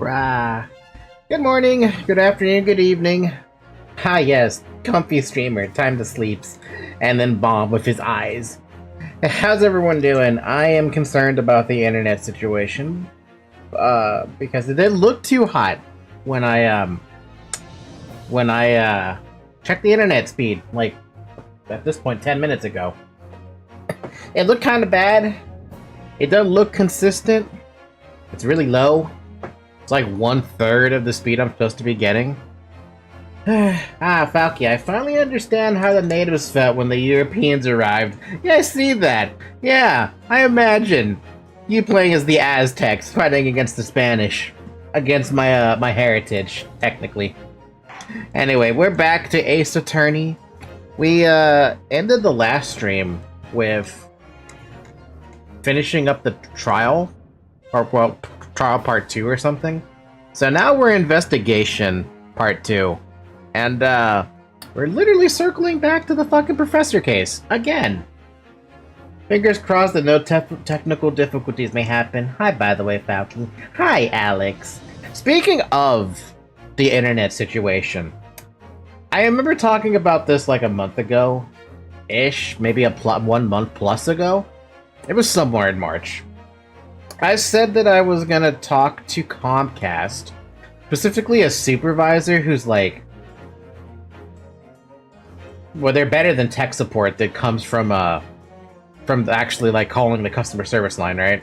Rah. Good morning, good afternoon, good evening. Ah yes, comfy streamer, time to sleeps. And then Bob with his eyes. How's everyone doing? I am concerned about the internet situation. Because it didn't look too hot when I checked the internet speed, like, at this point 10 minutes ago. It looked kind of bad. It doesn't look consistent. It's really low. It's like 1/3 of the speed I'm supposed to be getting. Falky, I finally understand how the natives felt when the Europeans arrived. Yeah, I see that. Yeah, I imagine you playing as the Aztecs, fighting against the Spanish. Against my my heritage, technically. Anyway, we're back to Ace Attorney. We ended the last stream with finishing up the trial, or well, trial part 2 or something. So now we're investigation part 2, and we're literally circling back to the fucking professor case again. Fingers crossed that no technical difficulties may happen. Hi, by the way, Falcon. Hi, Alex. Speaking of the internet situation, I remember talking about this like a month ago, ish, maybe 1 month plus ago. It was somewhere in March. I said that I was gonna talk to Comcast, specifically a supervisor who's like, well, they're better than tech support that comes from actually like calling the customer service line, right?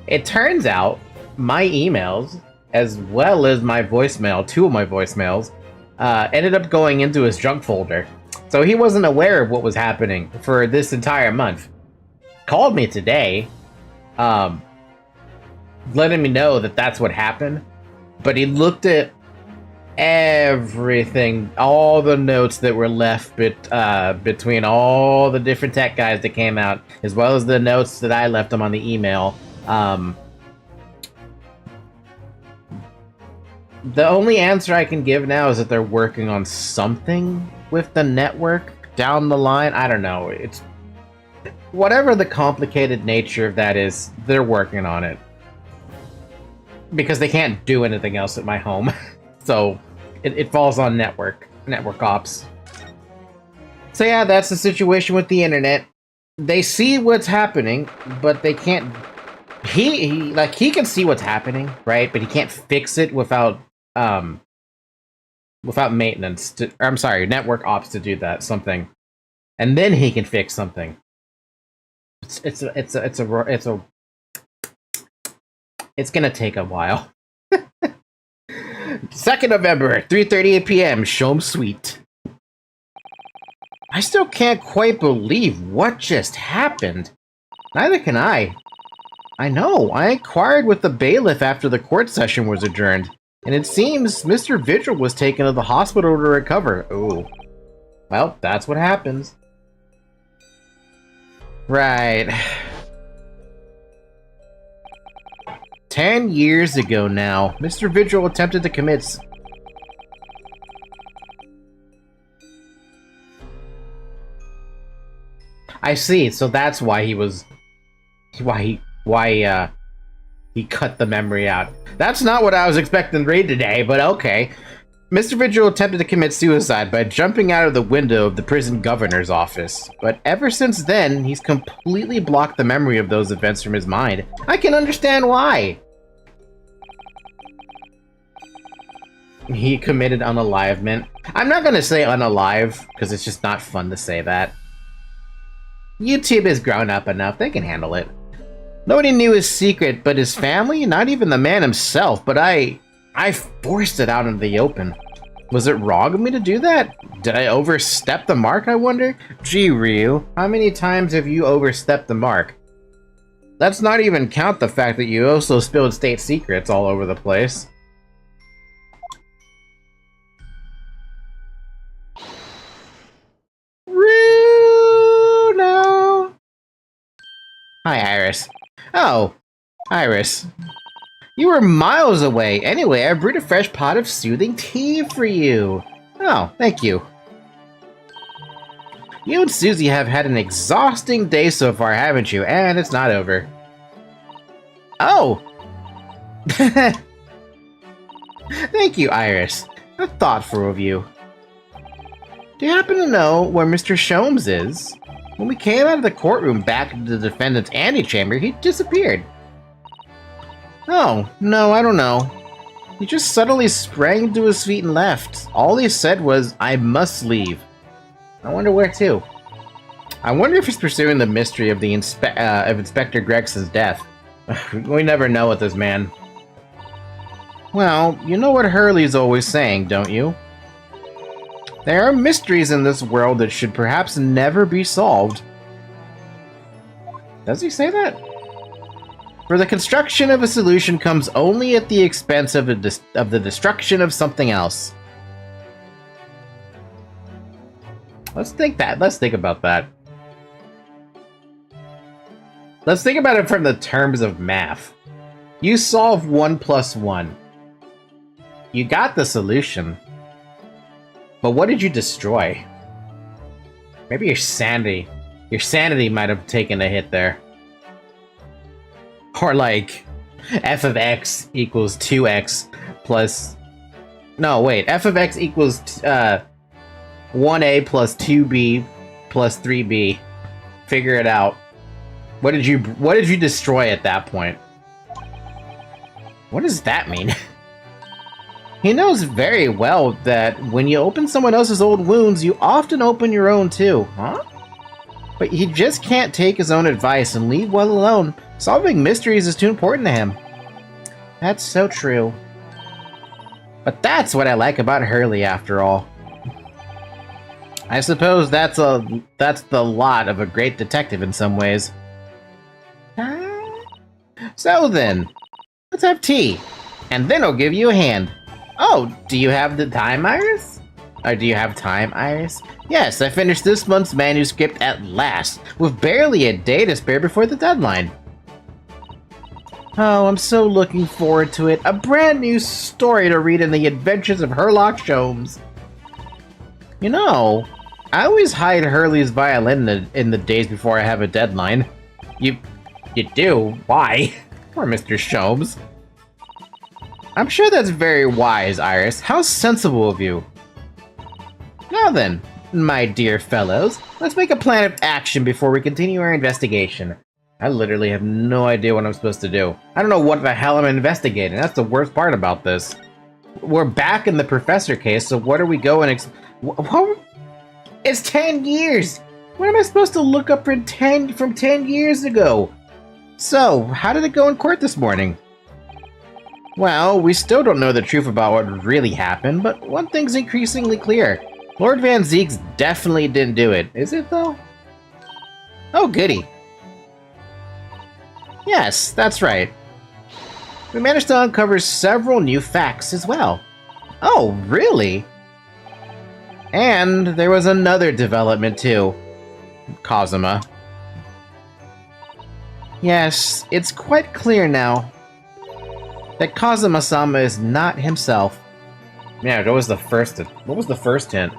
It turns out my emails, as well as my voicemail, 2 of my voicemails, ended up going into his junk folder. So he wasn't aware of what was happening for this entire month. Called me today, letting me know that that's what happened, but he looked at everything, all the notes that were left between all the different tech guys that came out, as well as the notes that I left him on the email. The only answer I can give now is that they're working on something with the network down the line. I don't know. It's whatever the complicated nature of that is, they're working on it. Because they can't do anything else at my home. So it falls on network ops. So yeah, that's the situation with the internet. They see what's happening, but they can't. He can see what's happening, right? But he can't fix it without maintenance. I'm sorry, network ops to do that something, and then he can fix something. It's gonna take a while. 2nd November, 3:38 p.m. Shome Suite. I still can't quite believe what just happened. Neither can I. I know, I inquired with the bailiff after the court session was adjourned, and it seems Mr. Vigil was taken to the hospital to recover. Oh. Well, that's what happens. Right. 10 years ago now, Mr. Vigil attempted to commit... I see, so that's why he was... Why he cut the memory out. That's not what I was expecting to read today, but okay. Mr. Vigil attempted to commit suicide by jumping out of the window of the prison governor's office. But ever since then, he's completely blocked the memory of those events from his mind. I can understand why. He committed unalivement. I'm not gonna say unalive, because it's just not fun to say that. YouTube is grown up enough, they can handle it. Nobody knew his secret but his family, not even the man himself, but I forced it out into the open. Was it wrong of me to do that? Did I overstep the mark, I wonder? Gee, Ryu, how many times have you overstepped the mark? Let's not even count the fact that you also spilled state secrets all over the place. Ryu, no. Hi, Iris. Oh, Iris. You were miles away. Anyway, I brewed a fresh pot of soothing tea for you. Oh, thank you. You and Susie have had an exhausting day so far, haven't you? And it's not over. Oh! Thank you, Iris. How thoughtful of you. Do you happen to know where Mr. Sholmes is? When we came out of the courtroom back into the defendant's antechamber, he disappeared. Oh, no, I don't know. He just suddenly sprang to his feet and left. All he said was, "I must leave." I wonder where to. I wonder if he's pursuing the mystery of the of Inspector Gregson's death. We never know with this man. Well, you know what Hurley's always saying, don't you? There are mysteries in this world that should perhaps never be solved. Does he say that? For the construction of a solution comes only at the expense of the destruction of something else. Let's think about that. Let's think about it from the terms of math. You solve 1 plus 1. You got the solution. But what did you destroy? Maybe your sanity. Your sanity might have taken a hit there. Or like, f of x equals 2x plus... No, wait. F of x equals 1a plus 2b plus 3b. Figure it out. What did you destroy at that point? What does that mean? He knows very well that when you open someone else's old wounds, you often open your own too. Huh? But he just can't take his own advice and leave well alone. Solving mysteries is too important to him. That's so true. But that's what I like about Hurley, after all. I suppose that's the lot of a great detective in some ways. So then, let's have tea, and then I'll give you a hand. Oh, do you have the time, Iris? Or do you have time, Iris? Yes, I finished this month's manuscript at last, with barely a day to spare before the deadline. Oh, I'm so looking forward to it. A brand new story to read in the adventures of Sherlock Holmes. You know, I always hide Hurley's violin in the days before I have a deadline. You do? Why? Poor Mr. Sholmes. I'm sure that's very wise, Iris. How sensible of you. Now then, my dear fellows, let's make a plan of action before we continue our investigation. I literally have no idea what I'm supposed to do. I don't know what the hell I'm investigating. That's the worst part about this. We're back in the professor case, so what are we going what? It's 10 years! What am I supposed to look up from 10 years ago? So, how did it go in court this morning? Well, we still don't know the truth about what really happened, but one thing's increasingly clear. Lord Van Zeeks definitely didn't do it. Is it, though? Oh, goody. Yes, that's right. We managed to uncover several new facts as well. Oh, really? And there was another development, too. Kazuma. Yes, it's quite clear now that Kazuma-sama is not himself. Yeah, what was the first hint?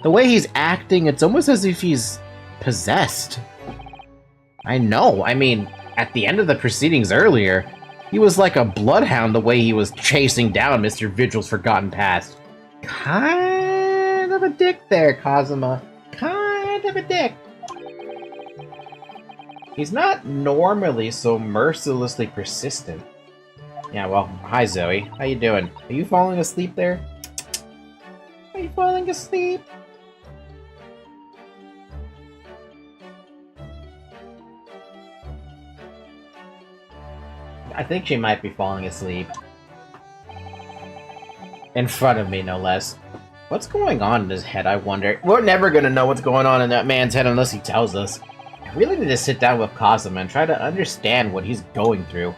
The way he's acting, it's almost as if he's possessed. I know, I mean, at the end of the proceedings earlier, he was like a bloodhound the way he was chasing down Mr. Vigil's forgotten past. Kind of a dick there, Kazuma. Kind of a dick. He's not normally so mercilessly persistent. Yeah, well, hi Zoe. How you doing? Are you falling asleep there? Are you falling asleep? I think she might be falling asleep. In front of me, no less. What's going on in his head, I wonder? We're never gonna know what's going on in that man's head unless he tells us. I really need to sit down with Kazuma and try to understand what he's going through.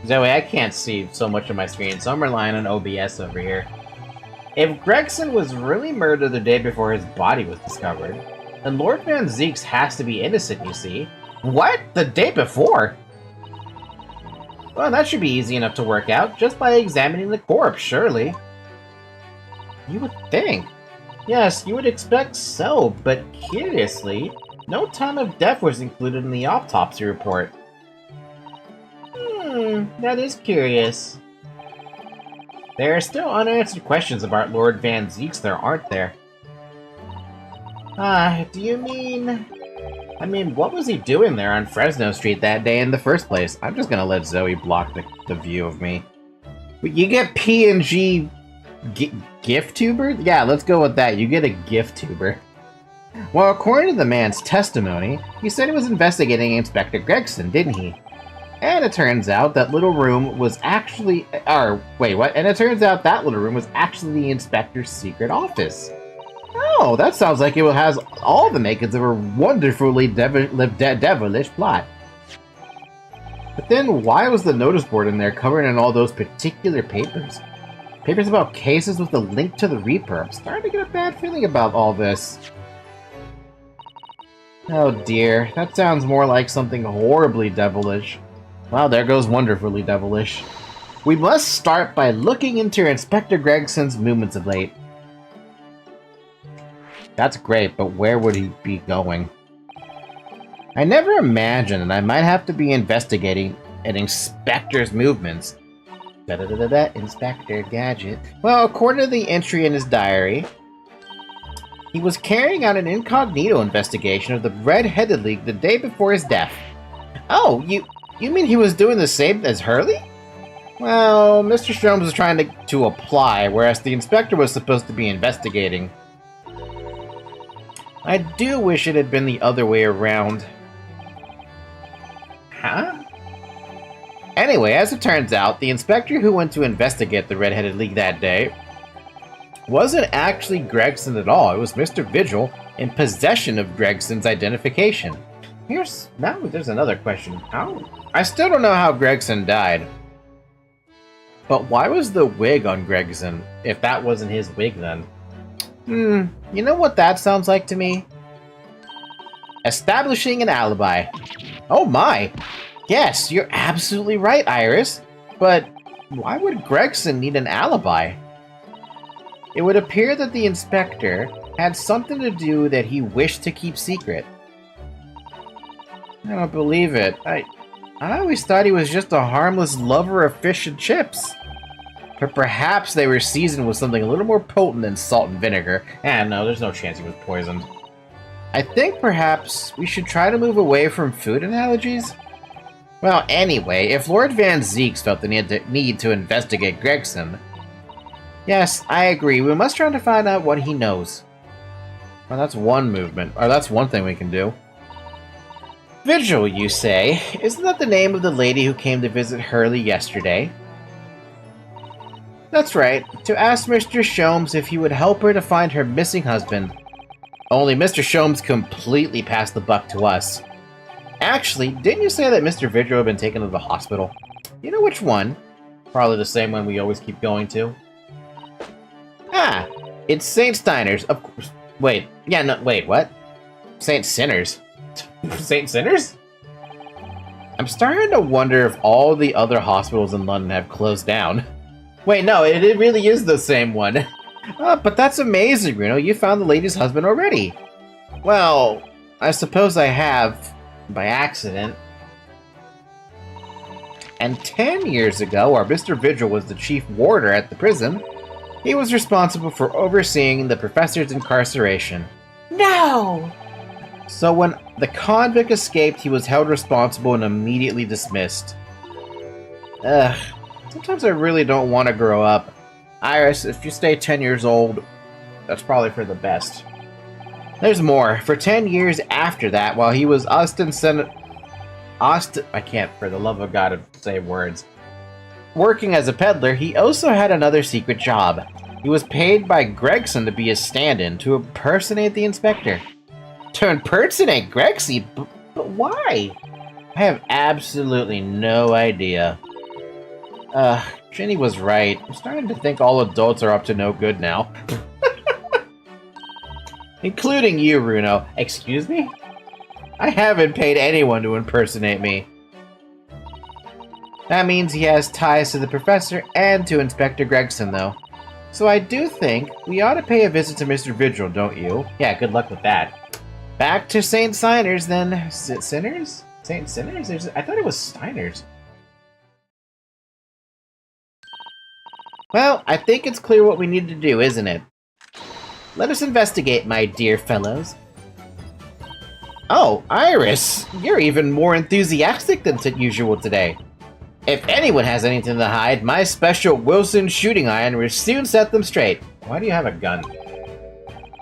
Zoe, I can't see so much of my screen, so I'm relying on OBS over here. If Gregson was really murdered the day before his body was discovered, then Lord Van Zeeks has to be innocent, you see. What? The day before? Well, that should be easy enough to work out, just by examining the corpse, surely. You would think. Yes, you would expect so, but curiously, no time of death was included in the autopsy report. That is curious. There are still unanswered questions about Lord Van Zeeks there, aren't there? Do you mean... I mean, what was he doing there on Fresno Street that day in the first place? I'm just gonna let Zoe block the view of me. You get P&G gift tuber? Yeah, let's go with that. You get a gift tuber. Well, according to the man's testimony, he said he was investigating Inspector Gregson, didn't he? And it turns out that little room was actually... wait, what? And it turns out that little room was actually the inspector's secret office. Oh, that sounds like it has all the makings of a wonderfully devilish plot. But then why was the notice board in there covered in all those particular papers? Papers about cases with a link to the Reaper. I'm starting to get a bad feeling about all this. Oh dear, that sounds more like something horribly devilish. Well, there goes wonderfully devilish. We must start by looking into Inspector Gregson's movements of late. That's great, but where would he be going? I never imagined that I might have to be investigating an inspector's movements. Inspector Gadget. Well, according to the entry in his diary, he was carrying out an incognito investigation of the Red-Headed League the day before his death. Oh, you mean he was doing the same as Hurley? Well, Mr. Sholmes was trying to apply, whereas the inspector was supposed to be investigating. I do wish it had been the other way around. Huh? Anyway, as it turns out, the inspector who went to investigate the Red-Headed League that day wasn't actually Gregson at all. It was Mr. Vigil in possession of Gregson's identification. Now there's another question. How? I still don't know how Gregson died. But why was the wig on Gregson, if that wasn't his wig then? You know what that sounds like to me? Establishing an alibi. Oh my! Yes, you're absolutely right, Iris. But why would Gregson need an alibi? It would appear that the inspector had something to do that he wished to keep secret. I don't believe it. I always thought he was just a harmless lover of fish and chips. But perhaps they were seasoned with something a little more potent than salt and vinegar. No, there's no chance he was poisoned. I think perhaps we should try to move away from food analogies? Well, anyway, if Lord Van Zeeks felt the need to investigate Gregson... Yes, I agree. We must try to find out what he knows. Well, that's one movement. Or that's one thing we can do. Vigil, you say? Isn't that the name of the lady who came to visit Hurley yesterday? That's right. To ask Mr. Sholmes if he would help her to find her missing husband. Only Mr. Sholmes completely passed the buck to us. Actually, didn't you say that Mr. Vigil had been taken to the hospital? You know which one? Probably the same one we always keep going to. Ah, it's St. Steiner's, of course. Wait, what? St. Sinner's? St. Sinner's? I'm starting to wonder if all the other hospitals in London have closed down. Wait, no, it really is the same one. But that's amazing, Bruno. You found the lady's husband already. Well, I suppose I have, by accident. And 10 years ago, while Mr. Vigil was the chief warder at the prison, he was responsible for overseeing the professor's incarceration. No! So when the convict escaped, he was held responsible and immediately dismissed. Ugh. Sometimes I really don't want to grow up. Iris, if you stay 10 years old, that's probably for the best. There's more. For 10 years after that, while he was I can't, for the love of God, say words. Working as a peddler, he also had another secret job. He was paid by Gregson to be his stand-in, to impersonate the inspector. To impersonate Gregson? But why? I have absolutely no idea. Ginny was right. I'm starting to think all adults are up to no good now. Including you, Runo. Excuse me? I haven't paid anyone to impersonate me. That means he has ties to the professor and to Inspector Gregson, though. So I do think we ought to pay a visit to Mr. Vigil, don't you? Yeah, good luck with that. Back to St. Sinners, then. Sinners? St. Sinners? I thought it was Steiner's. Well, I think it's clear what we need to do, isn't it? Let us investigate, my dear fellows. Oh, Iris! You're even more enthusiastic than usual today. If anyone has anything to hide, my special Wilson shooting iron will soon set them straight. Why do you have a gun?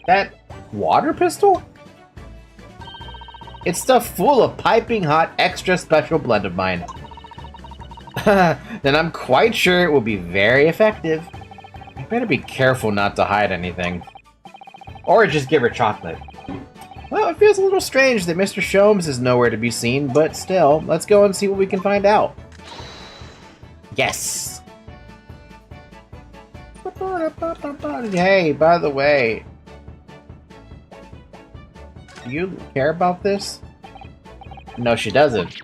That water pistol? It's stuffed full of piping hot, extra special blend of mine. Then I'm quite sure it will be very effective. I better be careful not to hide anything. Or just give her chocolate. Well, it feels a little strange that Mr. Sholmes is nowhere to be seen, but still, let's go and see what we can find out. Yes! Hey, by the way, do you care about this? No, she doesn't.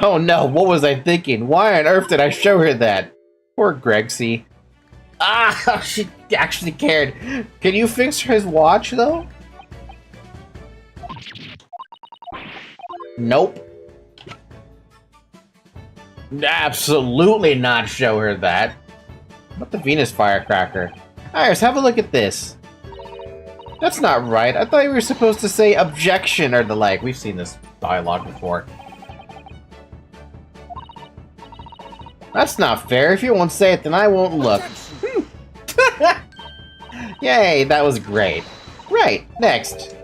Oh no, what was I thinking? Why on earth did I show her that? Poor Grexy. Ah, she actually cared. Can you fix his watch, though? Nope. Absolutely not show her that. What the Venus firecracker? Iris, have a look at this. That's not right. I thought you were supposed to say objection or the like. We've seen this dialogue before. That's not fair. If you won't say it, then I won't look. Yay, that was great. Right, next.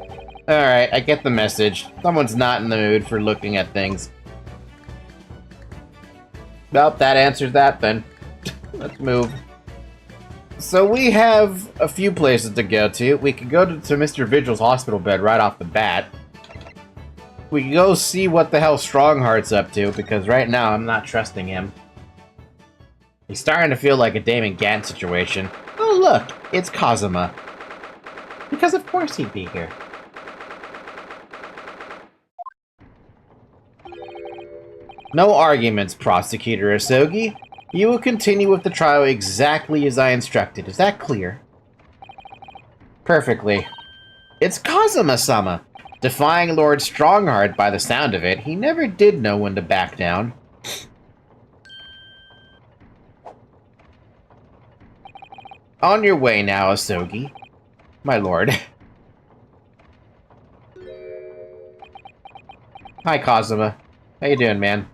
Alright, I get the message. Someone's not in the mood for looking at things. Well, that answers that then. Let's move. So we have a few places to go to. We could go to Mr. Vigil's hospital bed right off the bat. We can go see what the hell Stronghart's up to, because right now I'm not trusting him. He's starting to feel like a Damon Gant situation. Oh look, it's Kazuma. Because of course he'd be here. No arguments, Prosecutor Asogi. You will continue with the trial exactly as I instructed. Is that clear? Perfectly. It's Kazuma-sama. Defying Lord Stronghart by the sound of it, he never did know when to back down. On your way now, Asogi. My lord. Hi, Kazuma. How you doing, man?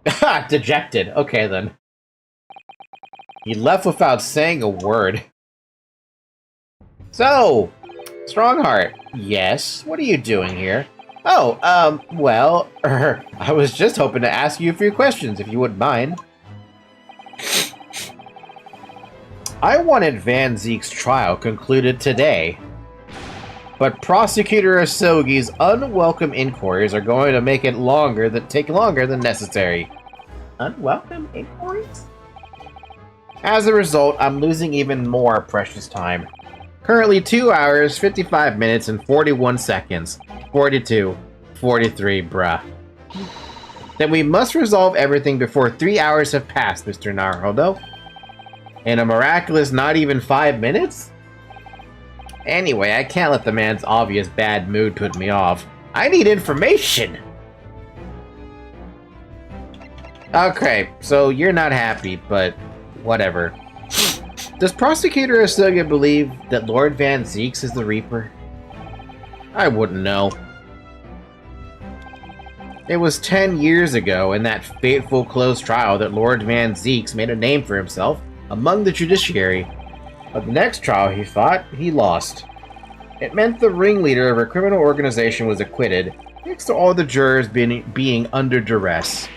Ha! Dejected. Okay, then. He left without saying a word. So, Stronghart. Yes? What are you doing here? Oh, well, I was just hoping to ask you a few questions, if you wouldn't mind. I wanted Van Zeek's trial concluded today, but Prosecutor Asogi's unwelcome inquiries are going to make it take longer than necessary. Unwelcome inquiries? As a result, I'm losing even more precious time. Currently 2 hours, 55 minutes, and 41 seconds. 42, 43, bruh. Then we must resolve everything before 3 hours have passed, Mr. Naruhodo. In a miraculous not even 5 minutes? Anyway, I can't let the man's obvious bad mood put me off. I need information! Okay, so you're not happy, but whatever. Does Prosecutor Asogi believe that Lord Van Zeeks is the Reaper? I wouldn't know. It was 10 years ago in that fateful closed trial that Lord Van Zeeks made a name for himself among the judiciary. But the next trial he fought, he lost. It meant the ringleader of a criminal organization was acquitted, thanks to all the jurors being under duress.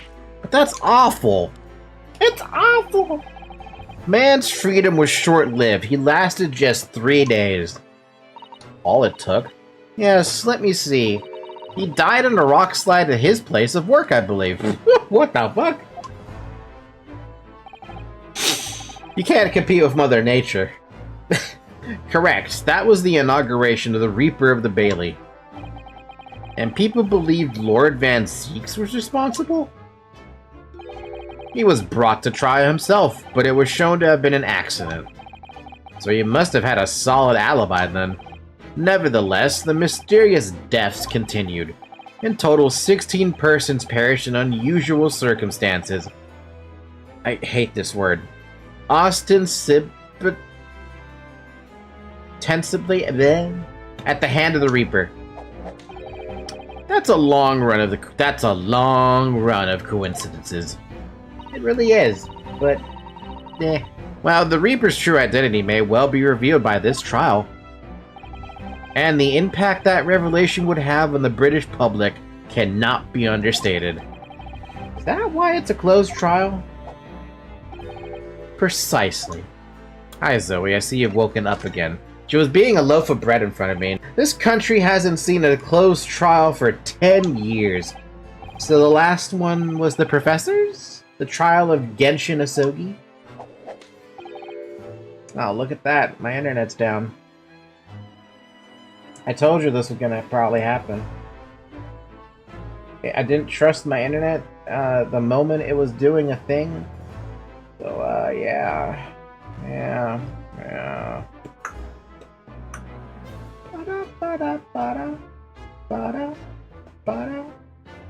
But that's awful! It's awful! Man's freedom was short-lived. He lasted just 3 days. All it took? Yes, let me see. He died on a rock slide at his place of work, I believe. What the fuck? You can't compete with Mother Nature. Correct. That was the inauguration of the Reaper of the Bailey. And people believed Lord Van Zeeks was responsible? He was brought to trial himself, but it was shown to have been an accident. So he must have had a solid alibi then. Nevertheless, the mysterious deaths continued. In total, 16 persons perished in unusual circumstances. I hate this word. Ostensibly at the hand of the Reaper. That's a long run of coincidences. It really is, but well, the Reaper's true identity may well be revealed by this trial. And the impact that revelation would have on the British public cannot be understated. Is that why it's a closed trial? Precisely. Hi, Zoe. I see you've woken up again. She was being a loaf of bread in front of me. This country hasn't seen a closed trial for 10 years. So the last one was the professors? The trial of Genshin Asogi? Oh, look at that. My internet's down. I told you this was gonna probably happen. I didn't trust my internet the moment it was doing a thing. So, yeah.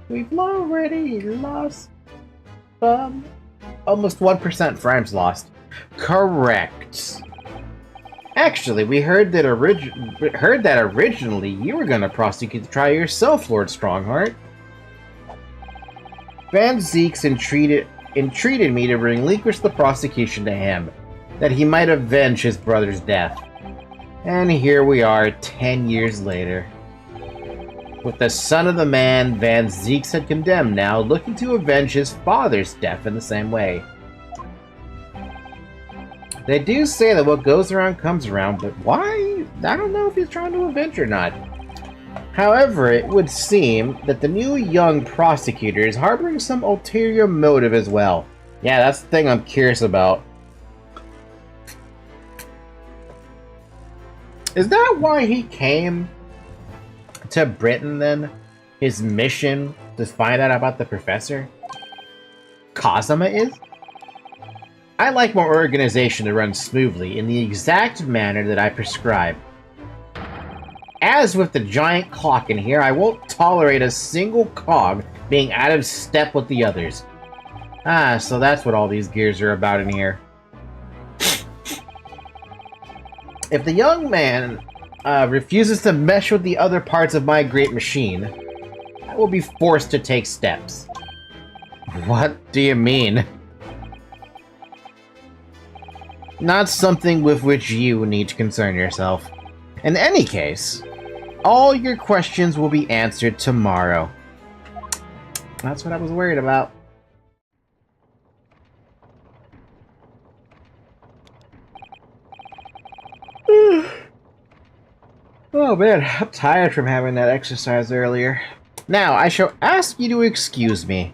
We've already lost almost 1% frames lost. Correct. Actually, we heard that originally you were gonna prosecute the trial yourself, Lord Stronghart. Van Zeeks entreated me to relinquish the prosecution to him, that he might avenge his brother's death. And here we are 10 years later. With the son of the man Van Zeeks had condemned now looking to avenge his father's death in the same way. They do say that what goes around comes around, but why? I don't know if he's trying to avenge or not. However, it would seem that the new young prosecutor is harboring some ulterior motive as well. Yeah, that's the thing I'm curious about. Is that why he came to Britain then? His mission to find out about the professor? Kazuma is? I like my organization to run smoothly in the exact manner that I prescribe. As with the giant clock in here, I won't tolerate a single cog being out of step with the others. Ah, so that's what all these gears are about in here. If the young man refuses to mesh with the other parts of my great machine, I will be forced to take steps. What do you mean? Not something with which you need to concern yourself. In any case, all your questions will be answered tomorrow. That's what I was worried about. Oh man, I'm tired from having that exercise earlier. Now, I shall ask you to excuse me.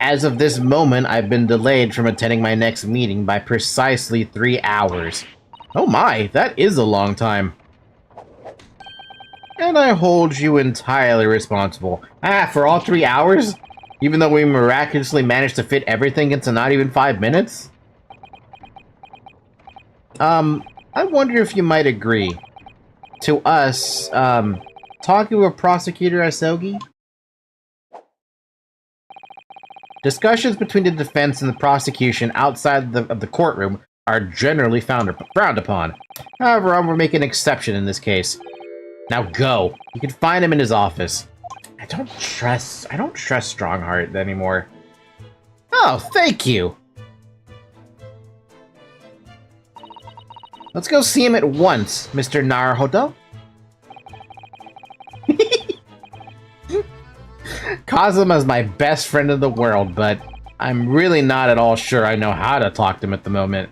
As of this moment, I've been delayed from attending my next meeting by precisely 3 hours. Oh my, that is a long time. And I hold you entirely responsible. Ah, for all 3 hours? Even though we miraculously managed to fit everything into not even 5 minutes? I wonder if you might agree to us, talking with Prosecutor Asogi? Discussions between the defense and the prosecution outside of the courtroom are generally frowned upon. However, I will make an exception in this case. Now go. You can find him in his office. I don't trust Stronghart anymore. Oh, thank you. Let's go see him at once, Mr. Naruhodo. Kazuma's my best friend in the world, but I'm really not at all sure I know how to talk to him at the moment.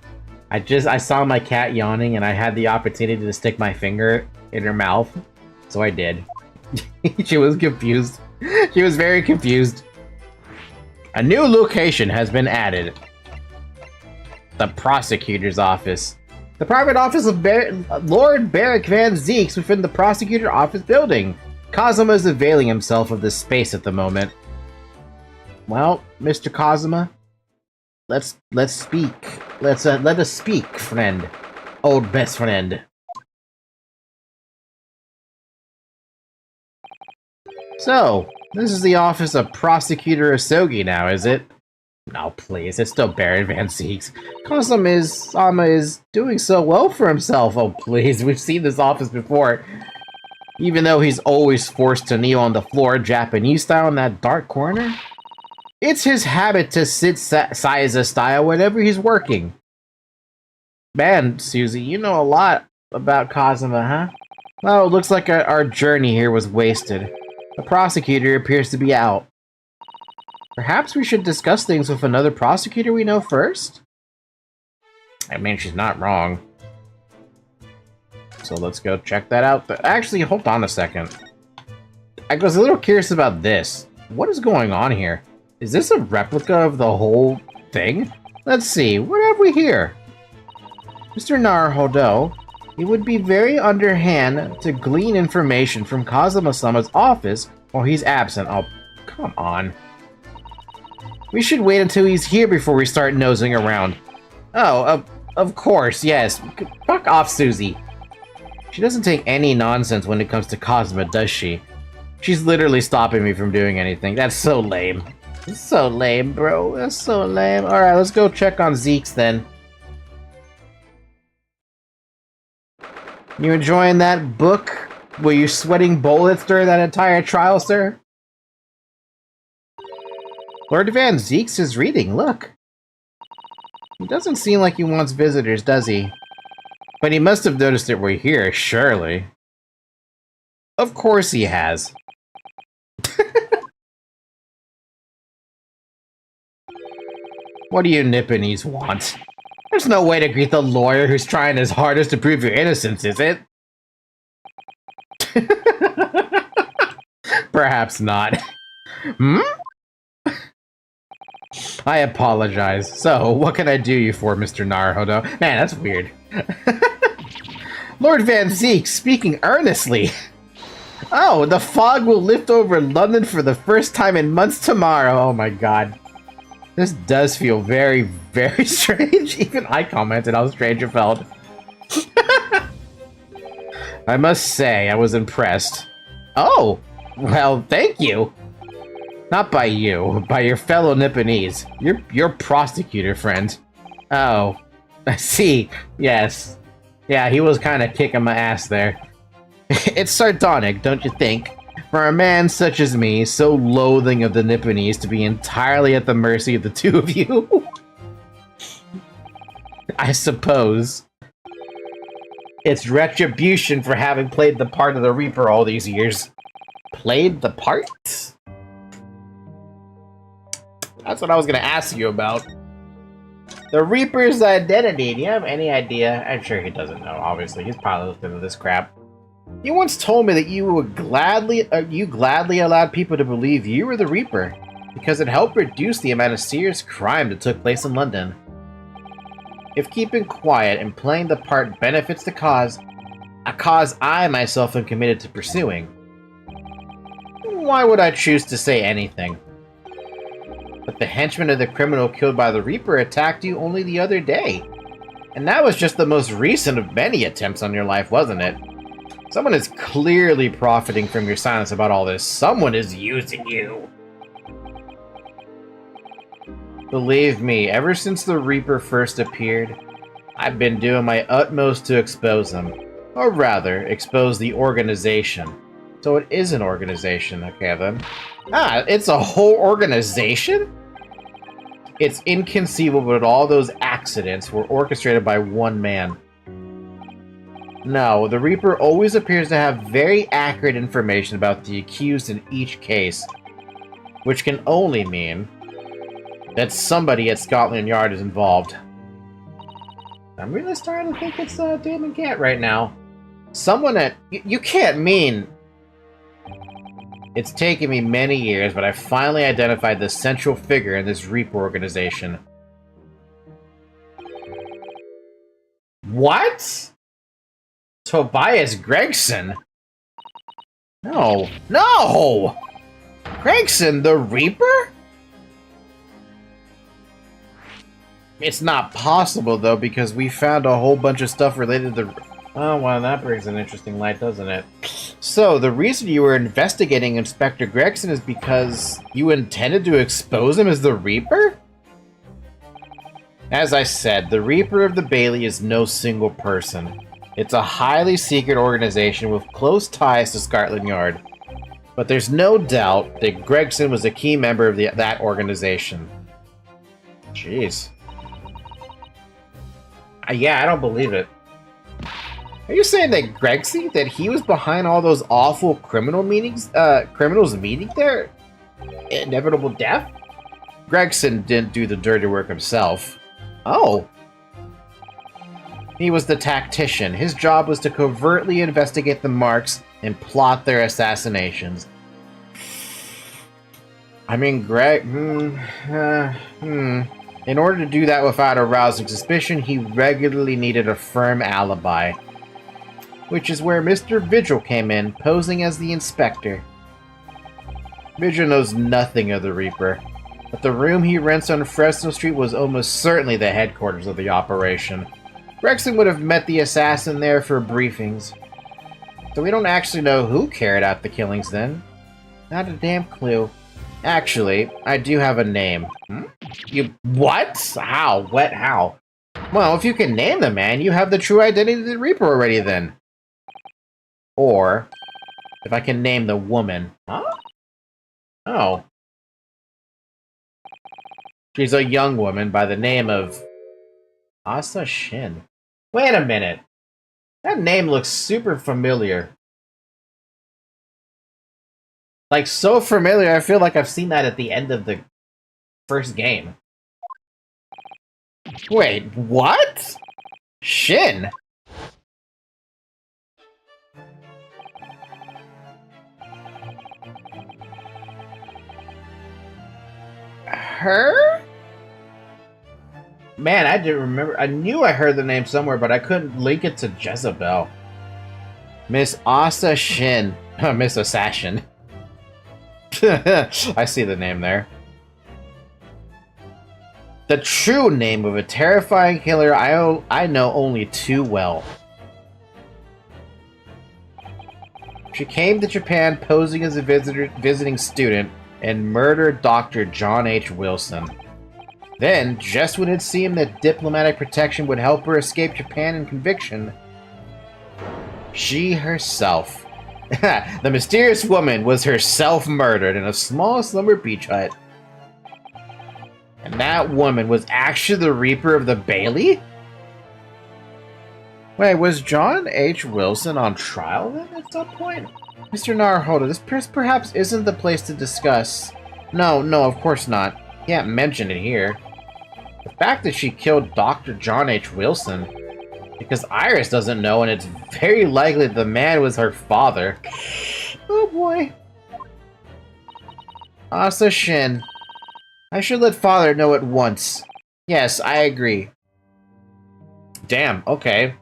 I saw my cat yawning and I had the opportunity to stick my finger in her mouth, so I did. She was confused. She was very confused. A new location has been added. The prosecutor's office. The private office of Lord Barrick Van Zeeks within the prosecutor office building. Kazuma is availing himself of this space at the moment. Well, Mr. Kazuma, let's speak. Let us speak, friend. Old best friend. So, this is the office of Prosecutor Asogi now, is it? No, please, it's still Baron Van Zieks. Sama is doing so well for himself. Oh, please, we've seen this office before. Even though he's always forced to kneel on the floor, Japanese style, in that dark corner. It's his habit to sit Saiza style whenever he's working. Man, Susie, you know a lot about Kazuma, huh? Well, it looks like our journey here was wasted. The prosecutor appears to be out. Perhaps we should discuss things with another prosecutor we know first? I mean, she's not wrong. So let's go check that out. But actually, hold on a second. I was a little curious about this. What is going on here? Is this a replica of the whole thing? Let's see, what have we here? Mr. Naruhodo, it would be very underhand to glean information from Kazuma-sama's office while he's absent. Oh, come on. We should wait until he's here before we start nosing around. Oh, of course, yes. Fuck off, Susie. She doesn't take any nonsense when it comes to Kazuma, does she? She's literally stopping me from doing anything. That's so lame. That's so lame, bro. That's so lame. Alright, let's go check on Zeke's then. You enjoying that book? Were you sweating bullets during that entire trial, sir? Lord Van Zieks is reading, look. He doesn't seem like he wants visitors, does he? But he must have noticed that we're here, surely. Of course he has. What do you Nipponese want? There's no way to greet the lawyer who's trying his hardest to prove your innocence, is it? Perhaps not. Hmm? I apologize. So, what can I do you for, Mr. Naruhodo? Man, that's weird. Lord Van Zieks, speaking earnestly. Oh, the fog will lift over London for the first time in months tomorrow. Oh my god. This does feel very, very strange. Even I commented how strange it felt. I must say, I was impressed. Oh, well, thank you. Not by you, by your fellow Nipponese. Your prosecutor friend. Oh, I see. Yes. Yeah, he was kind of kicking my ass there. It's sardonic, don't you think? For a man such as me, so loathing of the Nipponese, to be entirely at the mercy of the two of you. I suppose. It's retribution for having played the part of the Reaper all these years. Played the part? That's what I was gonna ask you about. The Reaper's identity. Do you have any idea? I'm sure he doesn't know, obviously. He's probably looked into this crap. You once told me that you gladly allowed people to believe you were the Reaper because it helped reduce the amount of serious crime that took place in London. If keeping quiet and playing the part benefits the cause, a cause I myself am committed to pursuing, why would I choose to say anything? But the henchman of the criminal killed by the Reaper attacked you only the other day. And that was just the most recent of many attempts on your life, wasn't it? Someone is clearly profiting from your silence about all this. Someone is using you. Believe me, ever since the Reaper first appeared, I've been doing my utmost to expose him. Or rather, expose the organization. So it is an organization, okay then. Ah, it's a whole organization? It's inconceivable that all those accidents were orchestrated by one man. No, the Reaper always appears to have very accurate information about the accused in each case, which can only mean that somebody at Scotland Yard is involved. I'm really starting to think it's Damon Gant right now. Someone at... You can't mean... It's taken me many years, but I finally identified the central figure in this Reaper organization. What? Tobias Gregson? No. No! Gregson, the Reaper? It's not possible, though, because we found a whole bunch of stuff related to the... Oh, well, that brings an interesting light, doesn't it? So, the reason you were investigating Inspector Gregson is because you intended to expose him as the Reaper? As I said, the Reaper of the Bailey is no single person. It's a highly secret organization with close ties to Scotland Yard. But there's no doubt that Gregson was a key member of that organization. Jeez. Yeah, I don't believe it. Are you saying that Gregson, that he was behind all those awful criminals meeting their inevitable death? Gregson didn't do the dirty work himself. Oh. He was the tactician. His job was to covertly investigate the marks and plot their assassinations. I mean, In order to do that without arousing suspicion, he regularly needed a firm alibi. Which is where Mr. Vigil came in, posing as the inspector. Vigil knows nothing of the Reaper, but the room he rents on Fresno Street was almost certainly the headquarters of the operation. Gregson would have met the assassin there for briefings. So we don't actually know who carried out the killings then. Not a damn clue. Actually, I do have a name. You what? How? What? How? Well, if you can name the man, you have the true identity of the Reaper already then. Or, if I can name the woman. Huh? Oh. She's a young woman by the name of Asa Shin. Wait a minute. That name looks super familiar. Like, so familiar, I feel like I've seen that at the end of the first game. Wait, what? Shin? Her? Man, I didn't remember. I knew I heard the name somewhere, but I couldn't link it to Jezebel. Miss Asa Shin. Miss Assassin. I see the name there. The true name of a terrifying killer I know only too well. She came to Japan posing as a visiting student and murdered Dr. John H. Wilson. Then, just when it seemed that diplomatic protection would help her escape Japan and conviction, she herself, the mysterious woman, was herself murdered in a small slumber beach hut. And that woman was actually the Reaper of the Bailey? Wait, was John H. Wilson on trial then at some point? Mr. Naruhodo, this perhaps isn't the place to discuss. No, of course not. Can't mention it here. The fact that she killed Dr. John H. Wilson, because Iris doesn't know, and it's very likely the man was her father. Oh boy. Asa Shin. I should let father know at once. Yes, I agree. Damn, okay.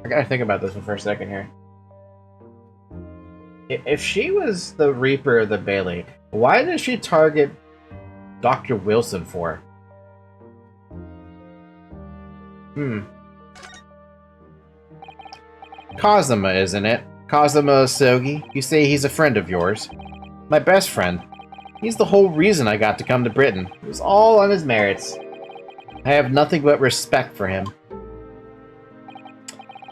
I gotta think about this one for a second here. If she was the Reaper of the Bailey, why did she target Dr. Wilson for? Kazuma, isn't it? Kazuma Osogi. You say he's a friend of yours. My best friend. He's the whole reason I got to come to Britain. It was all on his merits. I have nothing but respect for him.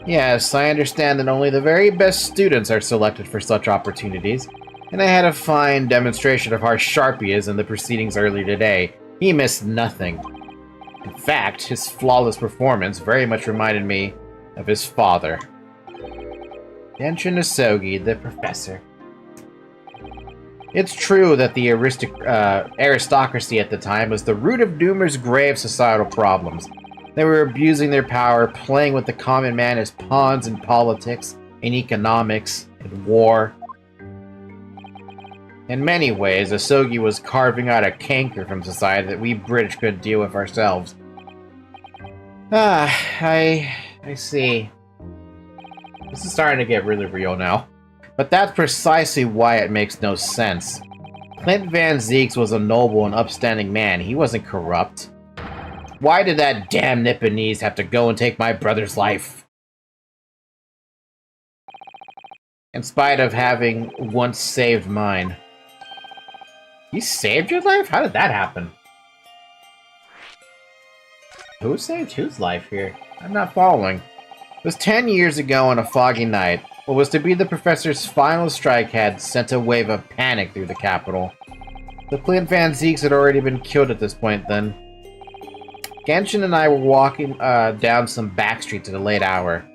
Yes, I understand that only the very best students are selected for such opportunities, and I had a fine demonstration of how sharp he is in the proceedings earlier today. He missed nothing. In fact, his flawless performance very much reminded me of his father. Genshin Osogi, the professor. It's true that the aristocracy at the time was the root of numerous grave societal problems. They were abusing their power, playing with the common man as pawns in politics, in economics, in war. In many ways, Osogi was carving out a canker from society that we British couldn't deal with ourselves. I see. This is starting to get really real now. But that's precisely why it makes no sense. Clint Van Zieks was a noble and upstanding man. He wasn't corrupt. Why did that damn Nipponese have to go and take my brother's life? In spite of having once saved mine. He saved your life? How did that happen? Who saved whose life here? I'm not following. It was 10 years ago on a foggy night. What was to be the professor's final strike had sent a wave of panic through the capital. The Clint Van Zeeks had already been killed at this point then. Genshin and I were walking down some back streets at a late hour.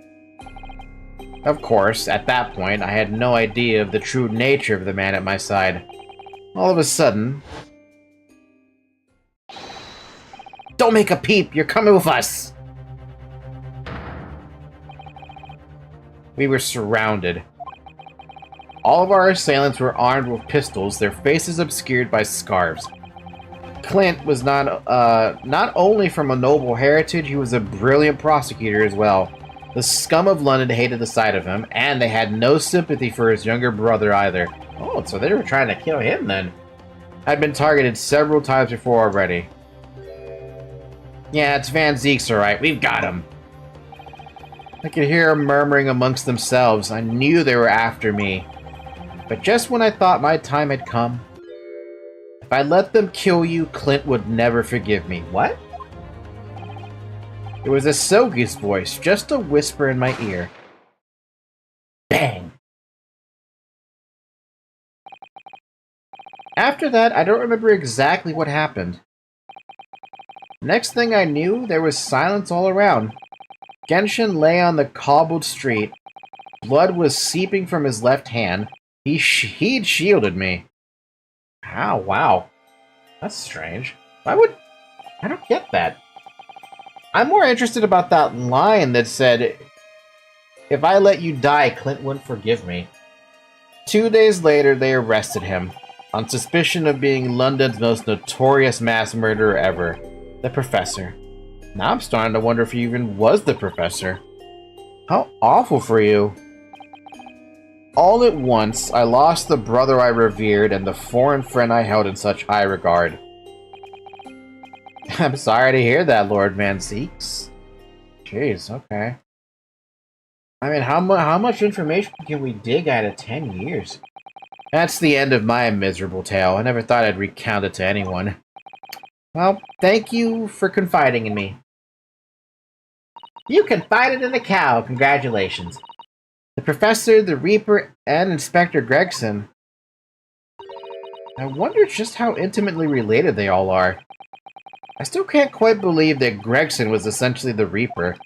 Of course, at that point, I had no idea of the true nature of the man at my side. All of a sudden... Don't make a peep! You're coming with us! We were surrounded. All of our assailants were armed with pistols, their faces obscured by scarves. Clint was not only from a noble heritage, he was a brilliant prosecutor as well. The scum of London hated the sight of him, and they had no sympathy for his younger brother either. Oh, so they were trying to kill him then. I'd been targeted several times before already. Yeah, it's Van Zeeks, alright. We've got him. I could hear them murmuring amongst themselves. I knew they were after me. But just when I thought my time had come, if I let them kill you, Clint would never forgive me. What? It was a Sogi's voice, just a whisper in my ear. Bang! After that, I don't remember exactly what happened. Next thing I knew, there was silence all around. Genshin lay on the cobbled street. Blood was seeping from his left hand. He'd shielded me. Ow, wow. That's strange. Why would... I don't get that. I'm more interested about that line that said, if I let you die, Clint wouldn't forgive me. 2 days later, they arrested him, on suspicion of being London's most notorious mass murderer ever, the Professor. Now I'm starting to wonder if he even was the Professor. How awful for you. All at once, I lost the brother I revered and the foreign friend I held in such high regard. I'm sorry to hear that, Lord Van Zeeks. Jeez, okay. I mean, how much information can we dig out of 10 years? That's the end of my miserable tale. I never thought I'd recount it to anyone. Well, thank you for confiding in me. You confided in a cow. Congratulations. The Professor, the Reaper, and Inspector Gregson. I wonder just how intimately related they all are. I still can't quite believe that Gregson was essentially the Reaper.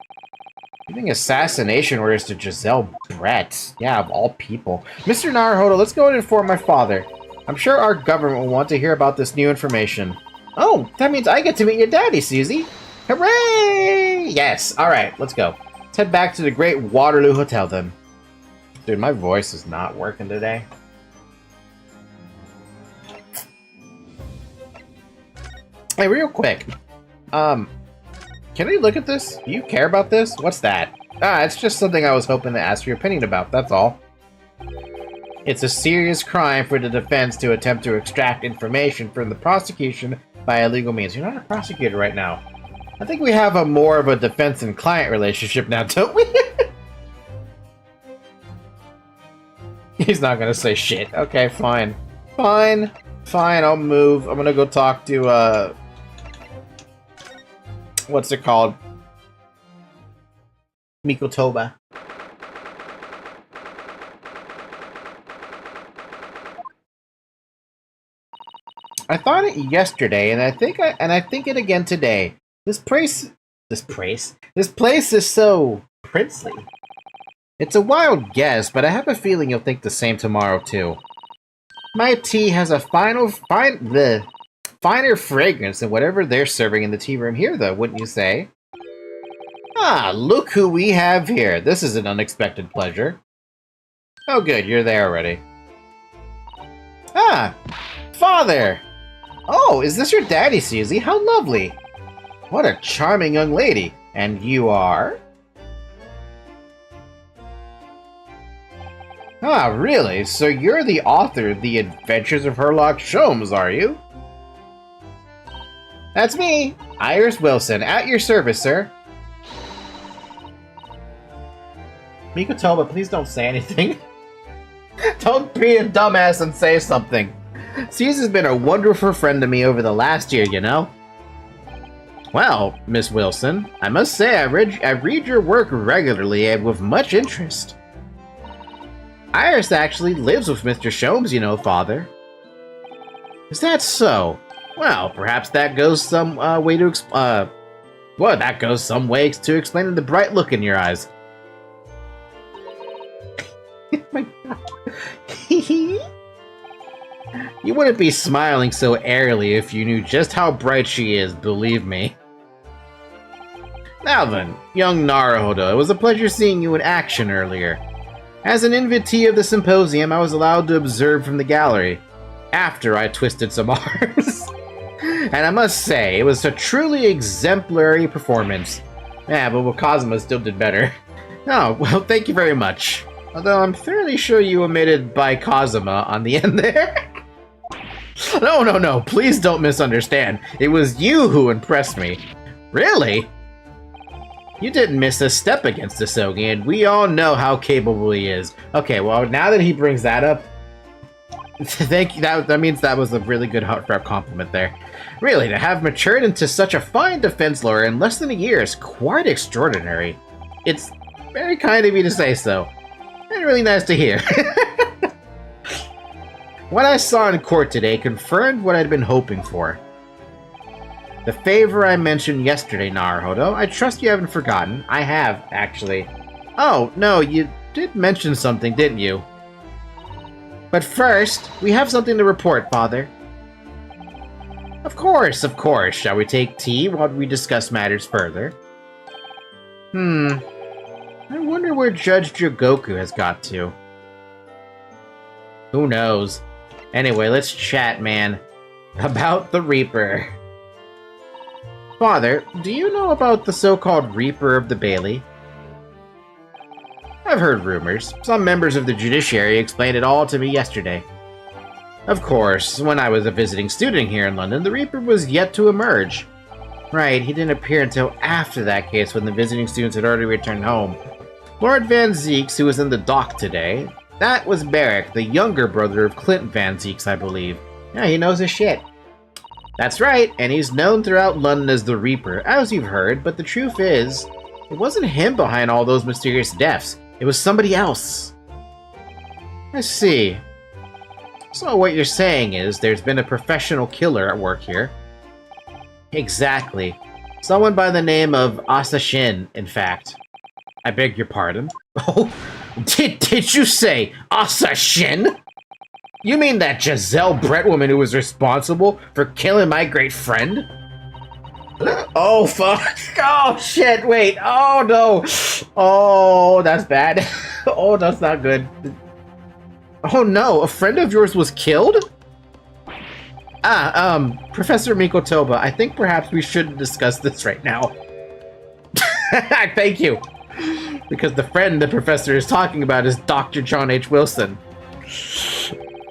Giving assassination orders to Giselle Brett. Yeah, of all people. Mr. Naruhodo, let's go and inform my father. I'm sure our government will want to hear about this new information. Oh, that means I get to meet your daddy, Susie. Hooray! Yes, alright, let's go. Let's head back to the Great Waterloo Hotel then. Dude, my voice is not working today. Hey, real quick. Can we look at this? Do you care about this? What's that? Ah, it's just something I was hoping to ask your opinion about, that's all. It's a serious crime for the defense to attempt to extract information from the prosecution by illegal means. You're not a prosecutor right now. I think we have a more of a defense and client relationship now, don't we? He's not gonna say shit. Okay, fine. Fine. Fine, I'll move. I'm gonna go talk to, what's it called? Mikotoba. I thought it yesterday, and I think it again today. This place is so princely. It's a wild guess, but I have a feeling you'll think the same tomorrow too. My tea has a finer fragrance than whatever they're serving in the tea room here, though, wouldn't you say? Ah, look who we have here. This is an unexpected pleasure. Oh good, you're there already. Ah, Father! Oh, is this your daddy, Susie? How lovely! What a charming young lady. And you are? Ah, really? So you're the author of The Adventures of Herlock Sholmes, are you? That's me, Iris Wilson, at your service, sir. Mikotoba, please don't say anything. Don't be a dumbass and say something. Caesar's been a wonderful friend to me over the last year, you know? Well, Miss Wilson, I must say I read your work regularly and with much interest. Iris actually lives with Mr. Sholmes, you know, Father. Is that so? Well, perhaps that goes some way to explaining the bright look in your eyes. My God. You wouldn't be smiling so airily if you knew just how bright she is, believe me. Now then, young Naruhodo, it was a pleasure seeing you in action earlier. As an invitee of the symposium, I was allowed to observe from the gallery, after I twisted some arms. And I must say, it was a truly exemplary performance. Yeah, but Kazuma still did better. Oh, well, thank you very much. Although I'm fairly sure you omitted by Kazuma on the end there. No, please don't misunderstand. It was you who impressed me. Really? You didn't miss a step against Asogi, and we all know how capable he is. Okay, well, now that he brings that up, thank you. That means that was a really good heartfelt compliment there. Really, to have matured into such a fine defense lawyer in less than a year is quite extraordinary. It's very kind of you to say so. And really nice to hear. What I saw in court today confirmed what I'd been hoping for. The favor I mentioned yesterday, Naruhodo, I trust you haven't forgotten. I have, actually. Oh, no, you did mention something, didn't you? But first, we have something to report, Father. Of course. Shall we take tea while we discuss matters further? I wonder where Judge Jogoku has got to. Who knows? Anyway, let's chat, man. About the Reaper. Father, do you know about the so-called Reaper of the Bailey? I've heard rumors. Some members of the judiciary explained it all to me yesterday. Of course, when I was a visiting student here in London, the Reaper was yet to emerge. Right, he didn't appear until after that case when the visiting students had already returned home. Lord Van Zeeks, who was in the dock today, that was Barrick, the younger brother of Clint Van Zeeks, I believe. Yeah, he knows his shit. That's right, and he's known throughout London as the Reaper, as you've heard, but the truth is, it wasn't him behind all those mysterious deaths. It was somebody else. I see. So what you're saying is there's been a professional killer at work here. Exactly. Someone by the name of Asashin, in fact. I beg your pardon? Oh, did you say Asashin? You mean that Giselle Brett woman who was responsible for killing my great friend? Oh, fuck. Oh, shit, wait. Oh, no. Oh, that's bad. Oh, that's not good. Oh, no. A friend of yours was killed? Professor Mikotoba, I think perhaps we shouldn't discuss this right now. Thank you. Because the friend the professor is talking about is Dr. John H. Wilson.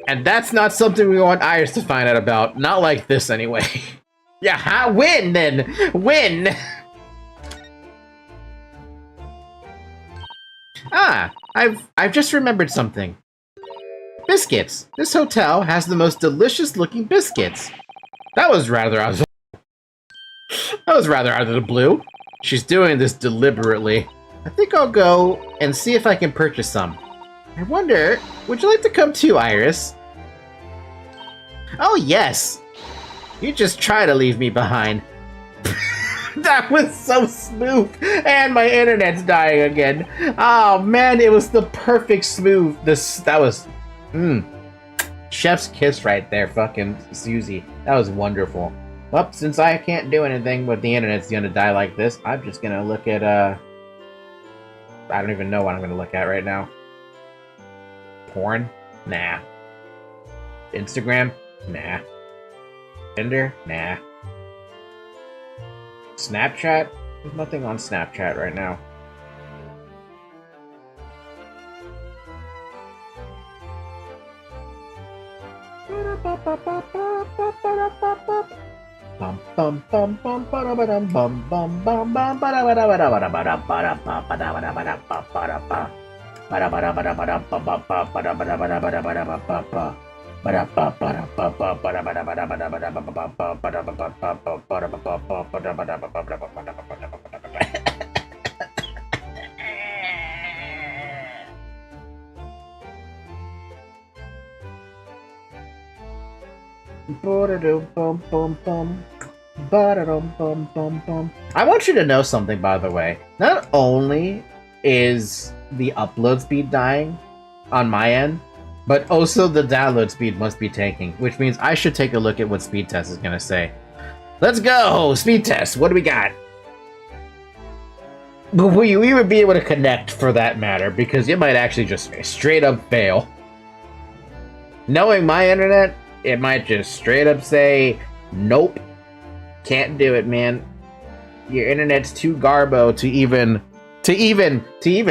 And that's not something we want Iris to find out about. Not like this, anyway. Yeah, win, then! Win! I've just remembered something. Biscuits. This hotel has the most delicious-looking biscuits. That was rather out of the blue. She's doing this deliberately. I think I'll go and see if I can purchase some. I wonder, would you like to come too, Iris? Oh, yes! You just try to leave me behind. That was so smooth! And my internet's dying again. Oh, man, it was the perfect smooth. That was... Chef's kiss right there, fucking Susie. That was wonderful. Well, since I can't do anything but the internet's gonna die like this, I'm just gonna look at, I don't even know what I'm gonna look at right now. Porn? Nah. Instagram? Nah. Tinder? Nah. Snapchat? There's nothing on Snapchat right now. Bum, bum, bum. I want you to know something, by the way. Not only is the upload speed dying on my end, but also the download speed must be tanking, which means I should take a look at what speed test is going to say. Let's go! Speed test, what do we got? But will you even be able to connect, for that matter, because it might actually just straight up fail. Knowing my internet, it might just straight up say, nope, can't do it, man. Your internet's too garbo to even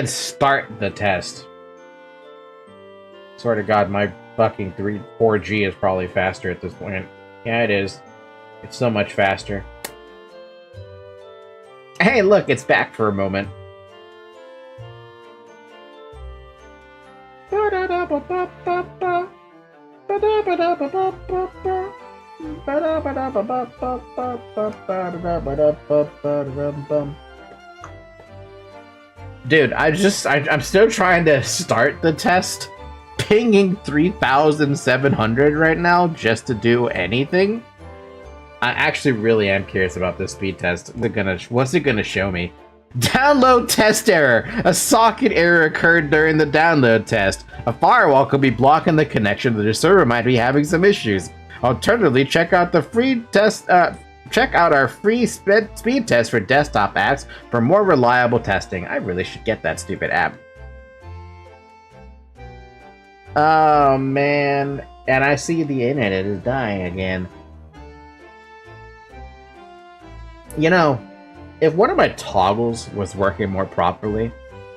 start the test. Swear to God, my fucking 4G is probably faster at this point. Yeah, it is. It's so much faster. Hey, look, it's back for a moment. Dude, I'm still trying to start the test. Pinging 3,700 right now just to do anything. I actually really am curious about this speed test. What's it gonna show me? Download test error. A socket error occurred during the download test. A firewall could be blocking the connection. The server might be having some issues. Alternatively, check out the free test. Check out our free speed test for desktop apps for more reliable testing. I really should get that stupid app. Oh man, and I see the internet is dying again. You know, if one of my toggles was working more properly,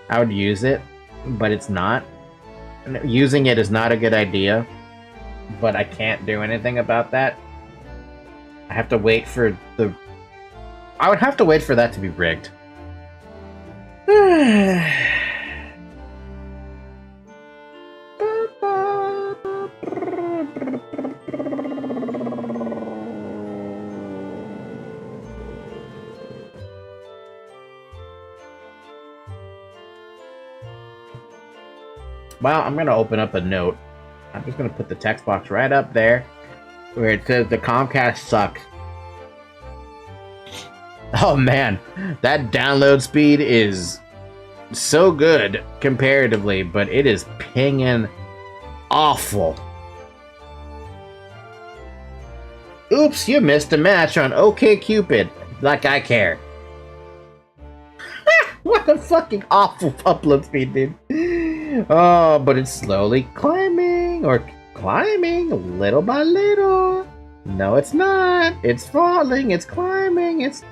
I would use it, but it's not. Using it is not a good idea, but I can't do anything about that. I have to wait for I would have to wait for that to be rigged. Well, I'm going to open up a note. I'm just going to put the text box right up there where it says the Comcast sucks. Oh man, that download speed is so good comparatively, but it is pinging awful. Oops, you missed a match on OkCupid. Like I care. What a fucking awful upload speed, dude. Oh, but it's slowly climbing, or climbing little by little. No, it's not. It's falling. It's climbing. It's...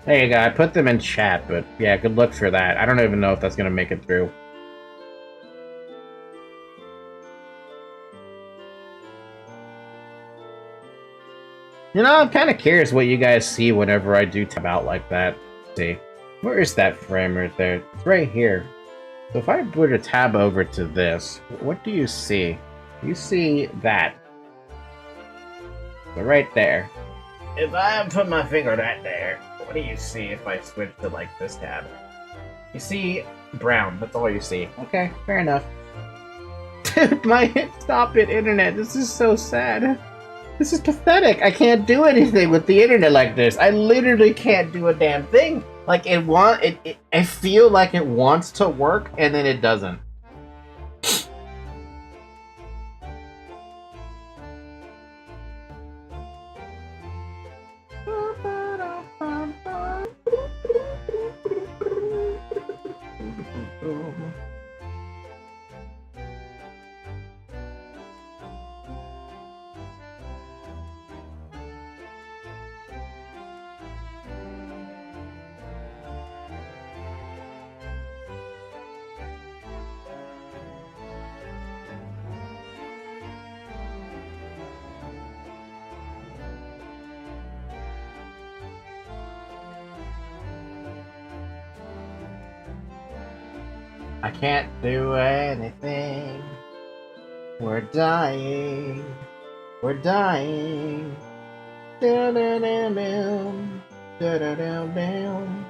There you go, I put them in chat, but yeah, good luck for that. I don't even know if that's gonna make it through. You know, I'm kind of curious what you guys see whenever I do tab out like that. Let's see, where is that frame right there? It's right here. So if I were to tab over to this, what do you see? You see that. So right there. If I put my finger right there, what do you see if I switch to, like, this tab? You see brown. That's all you see. Okay, fair enough. Dude, stop it, internet. This is so sad. This is pathetic. I can't do anything with the internet like this. I literally can't do a damn thing. Like, I feel like it wants to work, and then it doesn't. I can't do anything. We're dying. We're dying. Da-da-da-dum. Da-da-da-dum.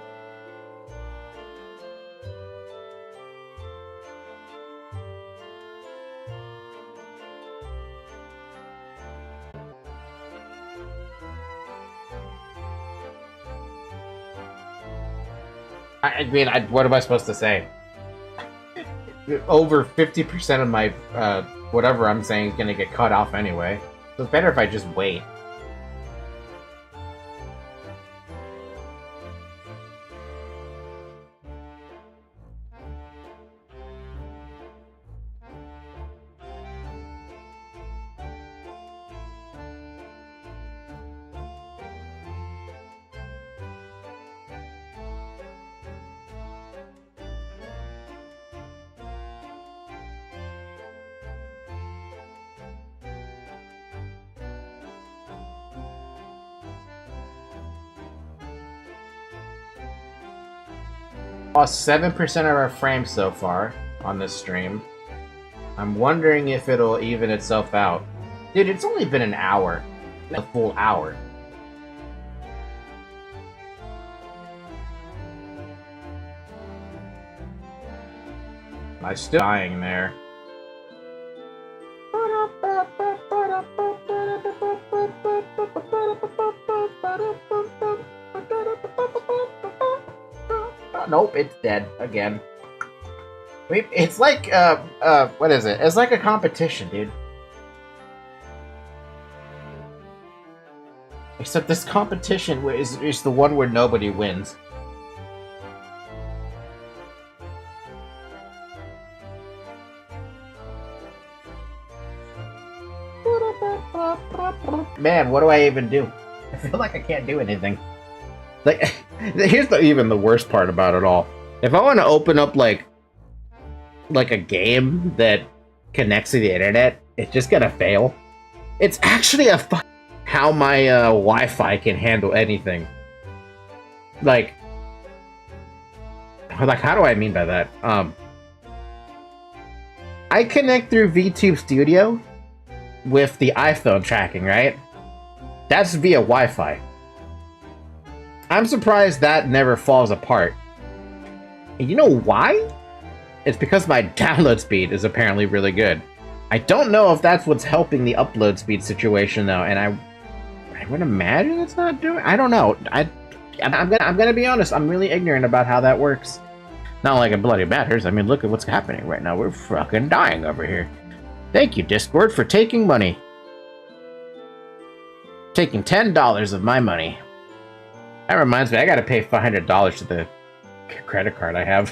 I mean, what am I supposed to say? Over 50% of my whatever I'm saying is gonna get cut off anyway. So it's better if I just wait. Lost 7% of our frames so far on this stream. I'm wondering if it'll even itself out. Dude, it's only been an hour. A full hour. I'm still dying there. Nope, it's dead again. Wait, it's like what is it? It's like a competition, dude. Except this competition is the one where nobody wins. Man, what do I even do? I feel like I can't do anything. Like, here's even the worst part about it all. If I want to open up like a game that connects to the internet, it's just gonna fail. It's actually how my Wi-Fi can handle anything. Like how do I mean by that? I connect through VTube Studio with the iPhone tracking, right? That's via Wi-Fi. I'm surprised that never falls apart. And you know why? It's because my download speed is apparently really good. I don't know if that's what's helping the upload speed situation though, and I would imagine it's not doing. I don't know. I'm gonna be honest. I'm really ignorant about how that works. Not like it bloody matters. I mean, look at what's happening right now. We're fucking dying over here. Thank you, Discord, for taking money. Taking $10 of my money. That reminds me, I gotta pay $500 to the credit card I have.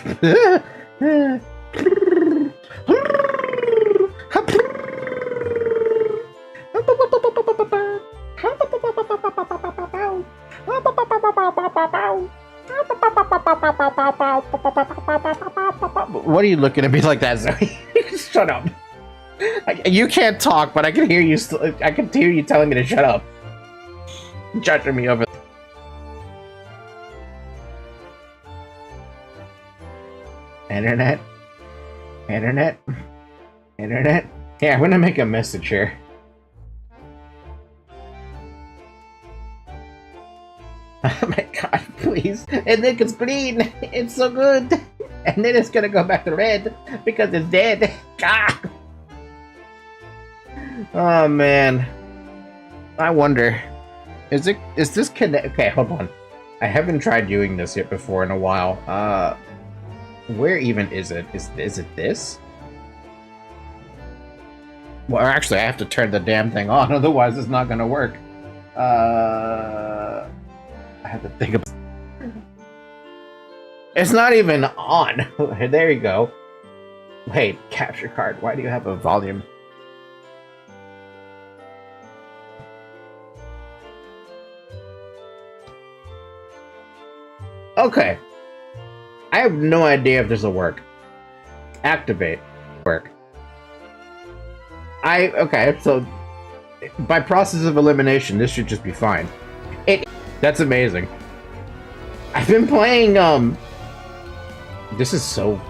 What are you looking at me like that, Zoe? Shut up. You can't talk, but I can hear you. I can hear you telling me to shut up. Judging me over. Internet. Yeah, I'm gonna make a message here. Oh my god, please. And then it's green. It's so good. And then it's gonna go back to red because it's dead. Ah! Oh man. I wonder. Is this connect? Okay, hold on. I haven't tried doing this yet before in a while. Where even is it? Is it this? Well, actually, I have to turn the damn thing on, otherwise it's not gonna work. I have to think of. It's not even on. There you go. Wait, capture card. Why do you have a volume? Okay. I have no idea if this will work. Activate. Work. Okay, so by process of elimination, this should just be fine. That's amazing. I've been playing, this is so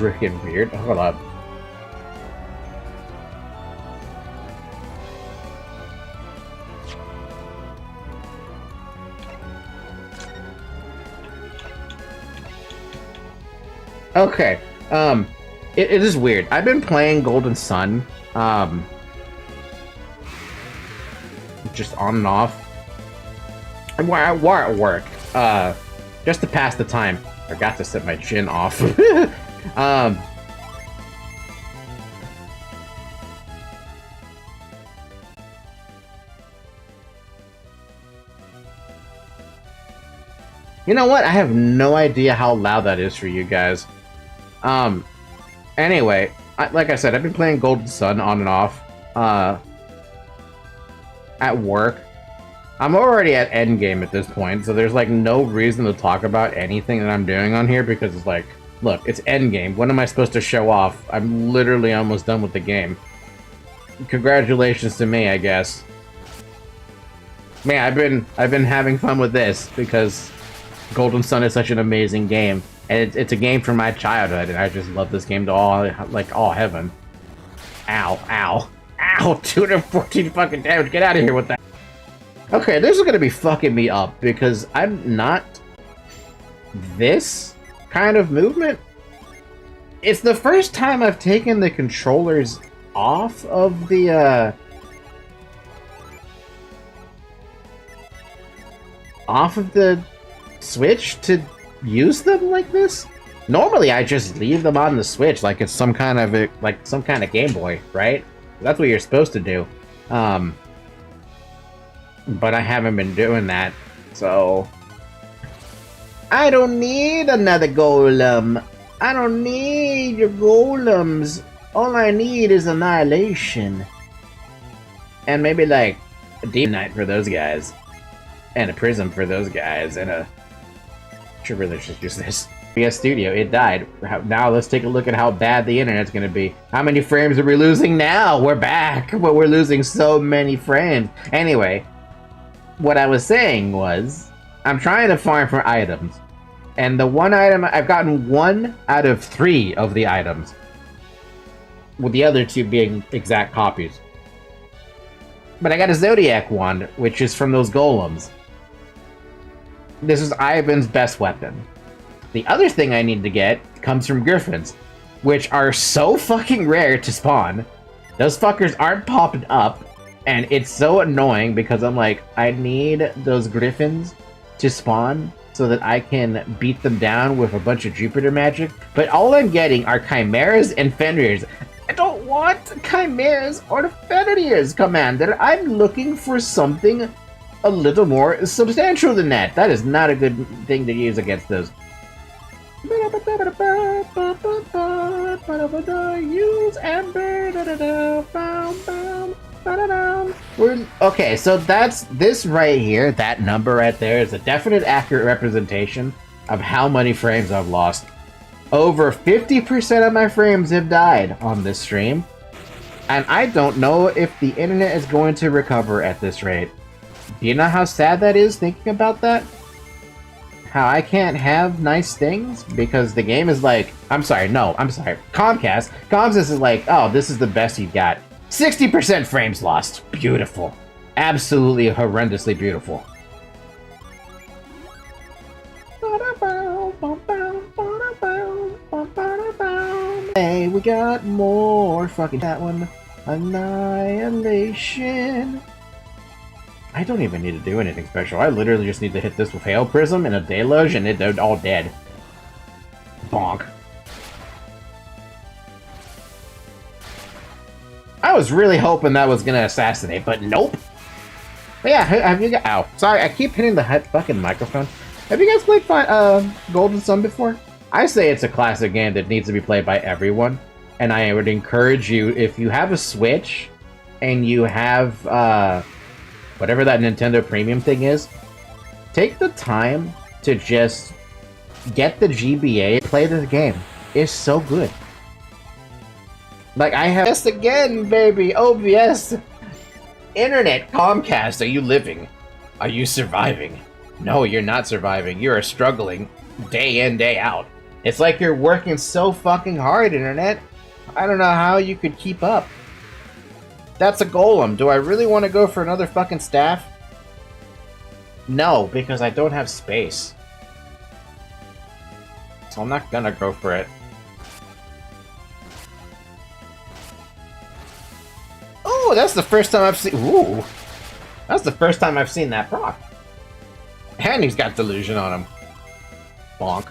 freaking weird. Hold up. Okay, it is weird. I've been playing Golden Sun, just on and off. While at work, just to pass the time. I forgot to set my chin off. You know what? I have no idea how loud that is for you guys. Anyway, like I said, I've been playing Golden Sun on and off, at work. I'm already at endgame at this point, so there's like no reason to talk about anything that I'm doing on here because it's like, look, it's endgame. When am I supposed to show off? I'm literally almost done with the game. Congratulations to me, I guess. Man, I've been having fun with this because Golden Sun is such an amazing game, and it's a game from my childhood, and I just love this game to all heaven. Ow, ow, ow! 214 fucking damage. Get out of here with that. Okay, this is gonna be fucking me up because I'm not this kind of movement. It's the first time I've taken the controllers off of the Switch to use them like this. Normally I just leave them on the Switch like it's some kind of Game Boy, right? That's what you're supposed to do. But I haven't been doing that, so I don't need another golem. I don't need your golems. All I need is annihilation. And maybe like a Demon Knight for those guys. And a Prism for those guys, and a... Should really just use this. PS Studio, it died. Now let's take a look at how bad the internet's gonna be. How many frames are we losing now? We're back, but we're losing so many frames. Anyway, what I was saying was, I'm trying to farm for items. And the one item, I've gotten 1 out of 3 of the items. With the other 2 being exact copies. But I got a Zodiac one, which is from those golems. This is Ivan's best weapon. The other thing I need to get comes from Griffins, which are so fucking rare to spawn. Those fuckers aren't popping up, and it's so annoying because I'm like, I need those Griffins to spawn so that I can beat them down with a bunch of Jupiter magic, but all I'm getting are Chimeras and Fenrirs. I don't want Chimeras or Fenrirs, Commander. I'm looking for something a little more substantial than that. That is not a good thing to use against those. Use Amber. Okay, so that's this right here. That number right there is a definite, accurate representation of how many frames I've lost. Over 50% of my frames have died on this stream, and I don't know if the internet is going to recover at this rate. Do you know how sad that is, thinking about that? How I can't have nice things because the game is like, I'm sorry, Comcast is like, oh, this is the best you've got. 60% frames lost. Beautiful. Absolutely horrendously beautiful. Hey, we got more fucking that one. Annihilation. I don't even need to do anything special. I literally just need to hit this with Hail Prism and a Deluge and they're all dead. Bonk. I was really hoping that was gonna assassinate, but nope. But yeah, have you guys... Ow. Sorry, I keep hitting the fucking microphone. Have you guys played Golden Sun before? I say it's a classic game that needs to be played by everyone. And I would encourage you, if you have a Switch and you have whatever that Nintendo Premium thing is, take the time to just get the GBA, play the game. It's so good. Like, I have... Yes, again, baby! OBS! Internet, Comcast, are you living? Are you surviving? No, you're not surviving. You are struggling day in, day out. It's like you're working so fucking hard, Internet. I don't know how you could keep up. That's a golem. Do I really want to go for another fucking staff? No, because I don't have space. So I'm not gonna go for it. Oh, that's the first time I've seen... Ooh! That's the first time I've seen that proc. And he's got delusion on him. Bonk.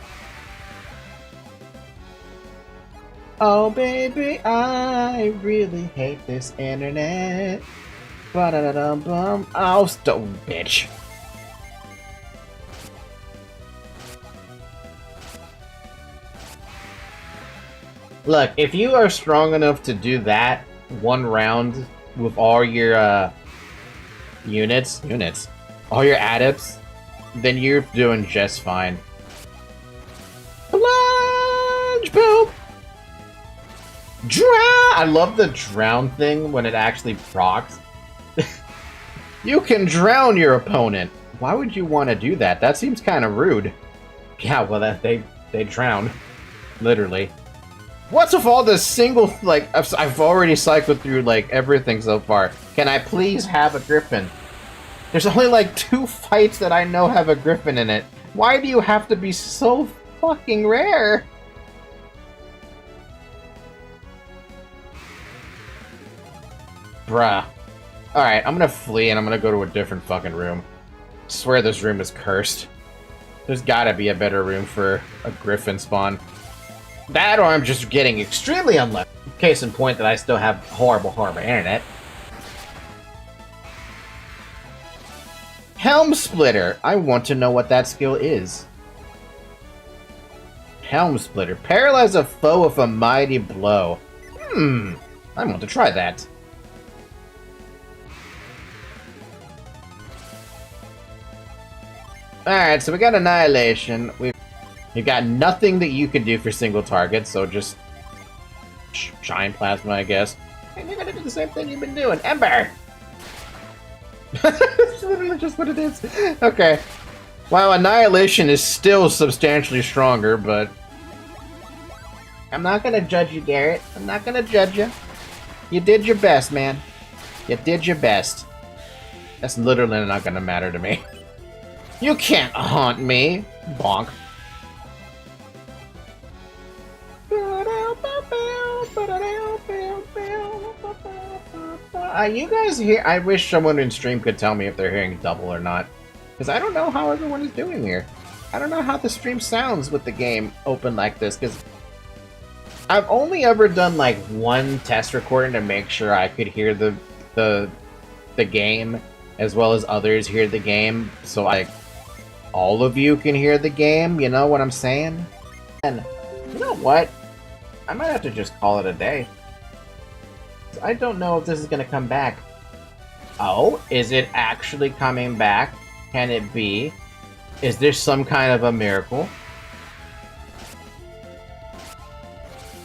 Oh, baby, I really hate this internet. Ba-da-da-dum-bum. Oh, bitch. Look, if you are strong enough to do that one round with all your units, all your adepts, then you're doing just fine. Plunge poop! Drown! I love the drown thing when it actually procs. You can drown your opponent. Why would you want to do that? That seems kind of rude. Yeah, well, they drown. Literally. What's with all this single, like, I've already cycled through, like, everything so far. Can I please have a griffin? There's only, like, 2 fights that I know have a griffin in it. Why do you have to be so fucking rare? Bruh. Alright, I'm gonna flee and I'm gonna go to a different fucking room. I swear this room is cursed. There's gotta be a better room for a griffin spawn. That or I'm just getting extremely unlucky. Case in point that I still have horrible internet. Helm Splitter. I want to know what that skill is. Helm Splitter. Paralyze a foe with a mighty blow. I want to try that. Alright, so we got Annihilation. We've got nothing that you can do for single targets, so just Shine Plasma, I guess. And you're gonna do the same thing you've been doing. Ember! It's literally just what it is. Okay. Well, Annihilation is still substantially stronger, but... I'm not gonna judge you, Garrett. I'm not gonna judge you. You did your best, man. You did your best. That's literally not gonna matter to me. You can't haunt me! Bonk. You guys hear? I wish someone in stream could tell me if they're hearing double or not. Because I don't know how everyone is doing here. I don't know how the stream sounds with the game open like this, because I've only ever done like one test recording to make sure I could hear the game as well as others hear the game, so like all of you can hear the game, you know what I'm saying? And you know what? I might have to just call it a day. I don't know if this is gonna come back. Oh, is it actually coming back? Can it be? Is there some kind of a miracle?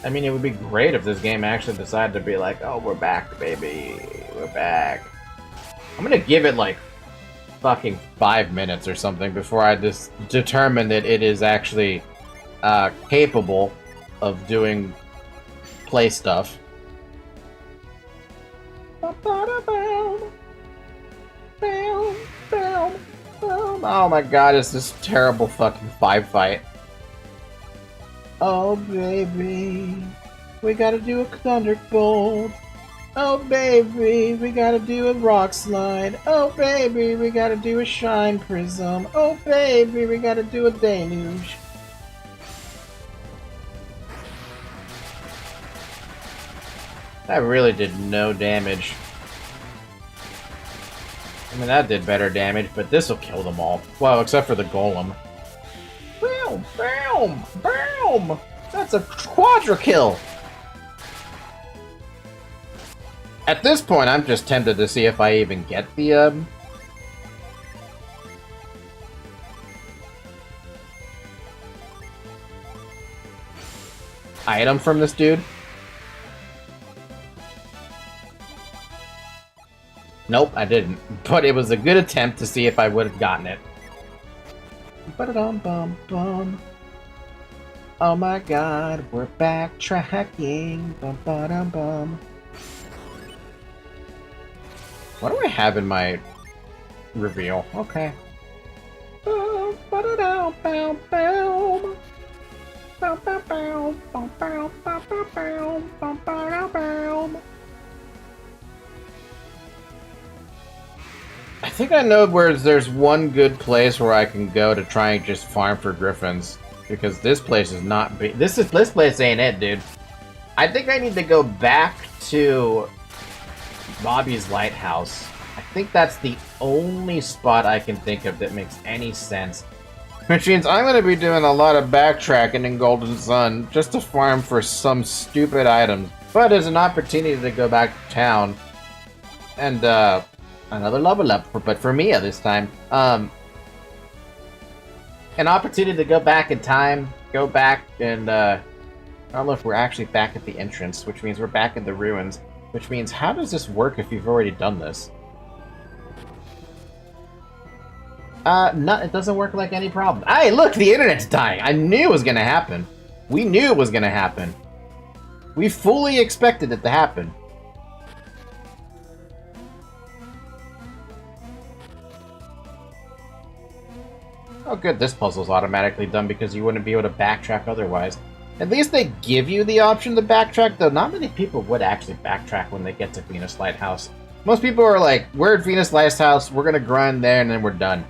I mean, it would be great if this game actually decided to be like, oh, we're back, baby. We're back. I'm gonna give it like fucking 5 minutes or something before I just determine that it is actually capable of doing play stuff. Oh my god, it's this terrible fucking fight. Oh baby, we gotta do a thunderbolt. Oh baby, we gotta do a rock slide. Oh baby, we gotta do a shine prism. Oh baby, we gotta do a deluge. That really did no damage. I mean, that did better damage, but this will kill them all. Well, except for the golem. Boom! Boom! Boom! That's a quadra kill! At this point, I'm just tempted to see if I even get the, item from this dude. Nope, I didn't. But it was a good attempt to see if I would have gotten it. Ba-da-dum-bum-bum. Oh my god, we're backtracking. Bum ba dum bum. What do I have in my reveal? Okay. Bum ba da dum bum bum. Bum bum bum bum bum bum bum bum ba dum bum. I think I know where there's one good place where I can go to try and just farm for griffins. Because this place is not big. This place ain't it, dude. I think I need to go back to Bobby's Lighthouse. I think that's the only spot I can think of that makes any sense. Which means I'm going to be doing a lot of backtracking in Golden Sun just to farm for some stupid items. But as an opportunity to go back to town and another level up, but for Mia this time. An opportunity to go back in time, go back and, I don't know if we're actually back at the entrance, which means we're back in the ruins, which means how does this work if you've already done this? No, it doesn't work like any problem. Hey, look, the internet's dying! I knew it was gonna happen. We knew it was gonna happen. We fully expected it to happen. Oh good, this puzzle's automatically done because you wouldn't be able to backtrack otherwise. At least they give you the option to backtrack, though not many people would actually backtrack when they get to Venus Lighthouse. Most people are like, we're at Venus Lighthouse, we're gonna grind there, and then we're done.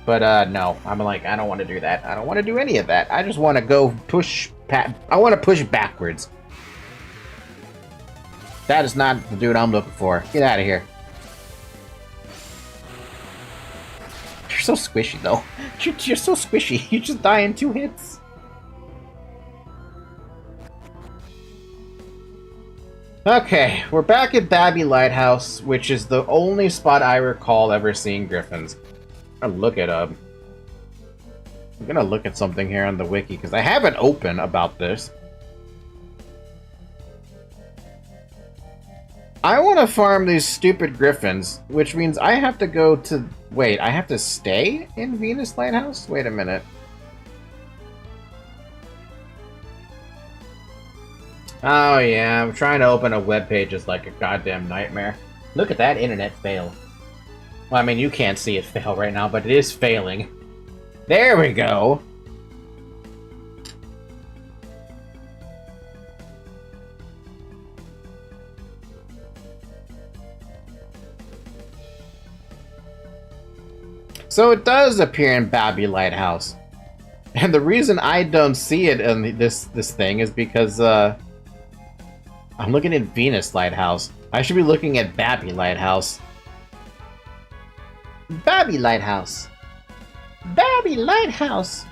But no, I'm like, I don't want to do that. I don't want to do any of that. I just want to go push, I want to push backwards. That is not the dude I'm looking for. Get out of here. You're so squishy, though. You're so squishy. You just die in 2 hits. Okay, we're back at Babby Lighthouse, which is the only spot I recall ever seeing griffins. I'm gonna look at something here on the wiki, because I have it open about this. I want to farm these stupid griffins, which means I have to go to... Wait, I have to stay in Venus Lighthouse? Wait a minute. Oh yeah, I'm trying to open a webpage is like a goddamn nightmare. Look at that internet fail. Well, I mean, you can't see it fail right now, but it is failing. There we go! So it does appear in Babby Lighthouse. And the reason I don't see it in this thing is because, I'm looking at Venus Lighthouse. I should be looking at Babby Lighthouse. Babby Lighthouse! Babby Lighthouse!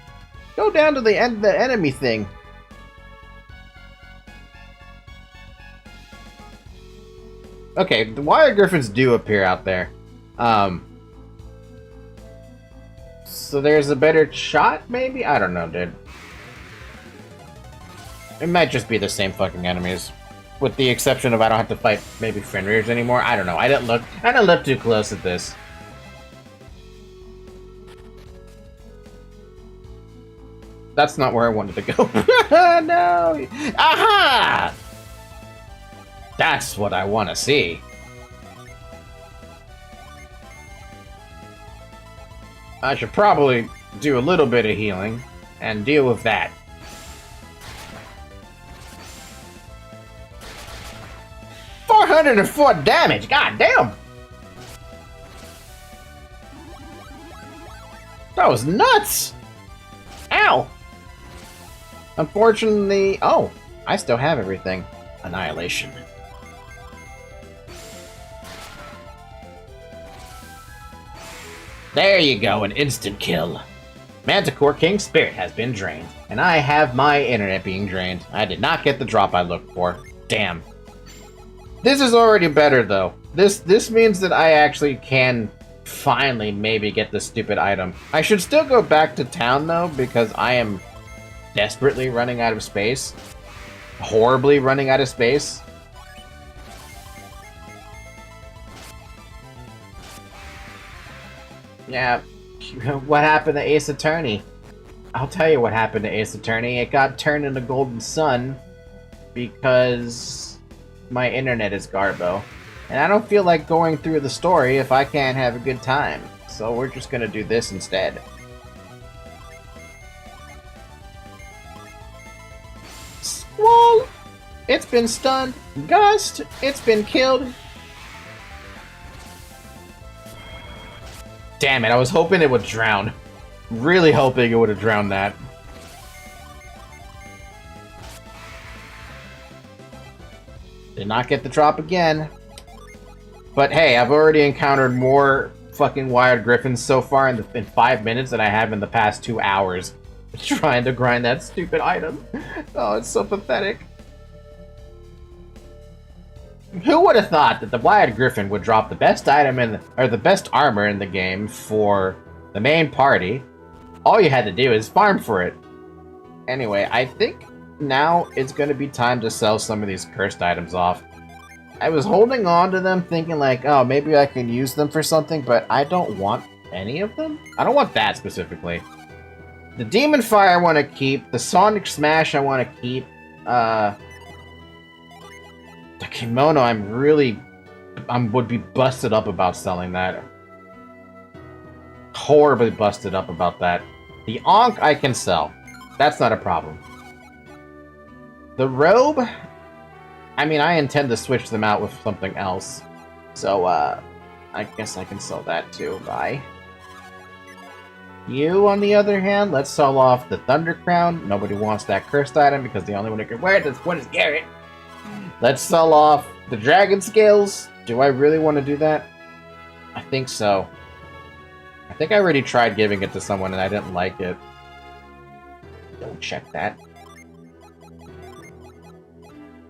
Go down to the end of the enemy thing. Okay, the wire griffins do appear out there. So there's a better shot, maybe? I don't know, dude. It might just be the same fucking enemies. With the exception of I don't have to fight maybe Fenrir's anymore. I don't know. I didn't look too close at this. That's not where I wanted to go. No! Aha! That's what I want to see. I should probably do a little bit of healing and deal with that. $404 damage! God damn! That was nuts! Ow! Unfortunately... Oh, I still have everything. Annihilation. There you go, an instant kill. Manticore King's spirit has been drained, and I have my internet being drained. I did not get the drop I looked for. Damn. This is already better, though. This means that I actually can finally maybe get this stupid item. I should still go back to town, though, because I am desperately running out of space. Horribly running out of space. Yeah, what happened to Ace Attorney? I'll tell you what happened to Ace Attorney. It got turned into Golden Sun because my internet is garbo. And I don't feel like going through the story if I can't have a good time. So we're just gonna do this instead. Squall! It's been stunned. Gust! It's been killed. Damn it, I was hoping it would drown. Really hoping it would have drowned that. Did not get the drop again. But hey, I've already encountered more fucking wild griffins so far in 5 minutes than I have in the past 2 hours. Trying to grind that stupid item. Oh, it's so pathetic. Who would have thought that the Wild Griffin would drop the best item or the best armor in the game for the main party? All you had to do is farm for it. Anyway, I think now it's going to be time to sell some of these cursed items off. I was holding on to them thinking like, oh, maybe I can use them for something, but I don't want any of them. I don't want that specifically. The Demon Fire I want to keep. The Sonic Smash I want to keep. The kimono, I would be busted up about selling that. Horribly busted up about that. The Ankh I can sell. That's not a problem. The robe, I mean, I intend to switch them out with something else. So, I guess I can sell that too. Bye. You, on the other hand, let's sell off the Thunder Crown. Nobody wants that cursed item because the only one who can wear it at this point is Garrett. Let's sell off the Dragon Scales. Do I really want to do that? I think so. I think I already tried giving it to someone and I didn't like it. Don't check that.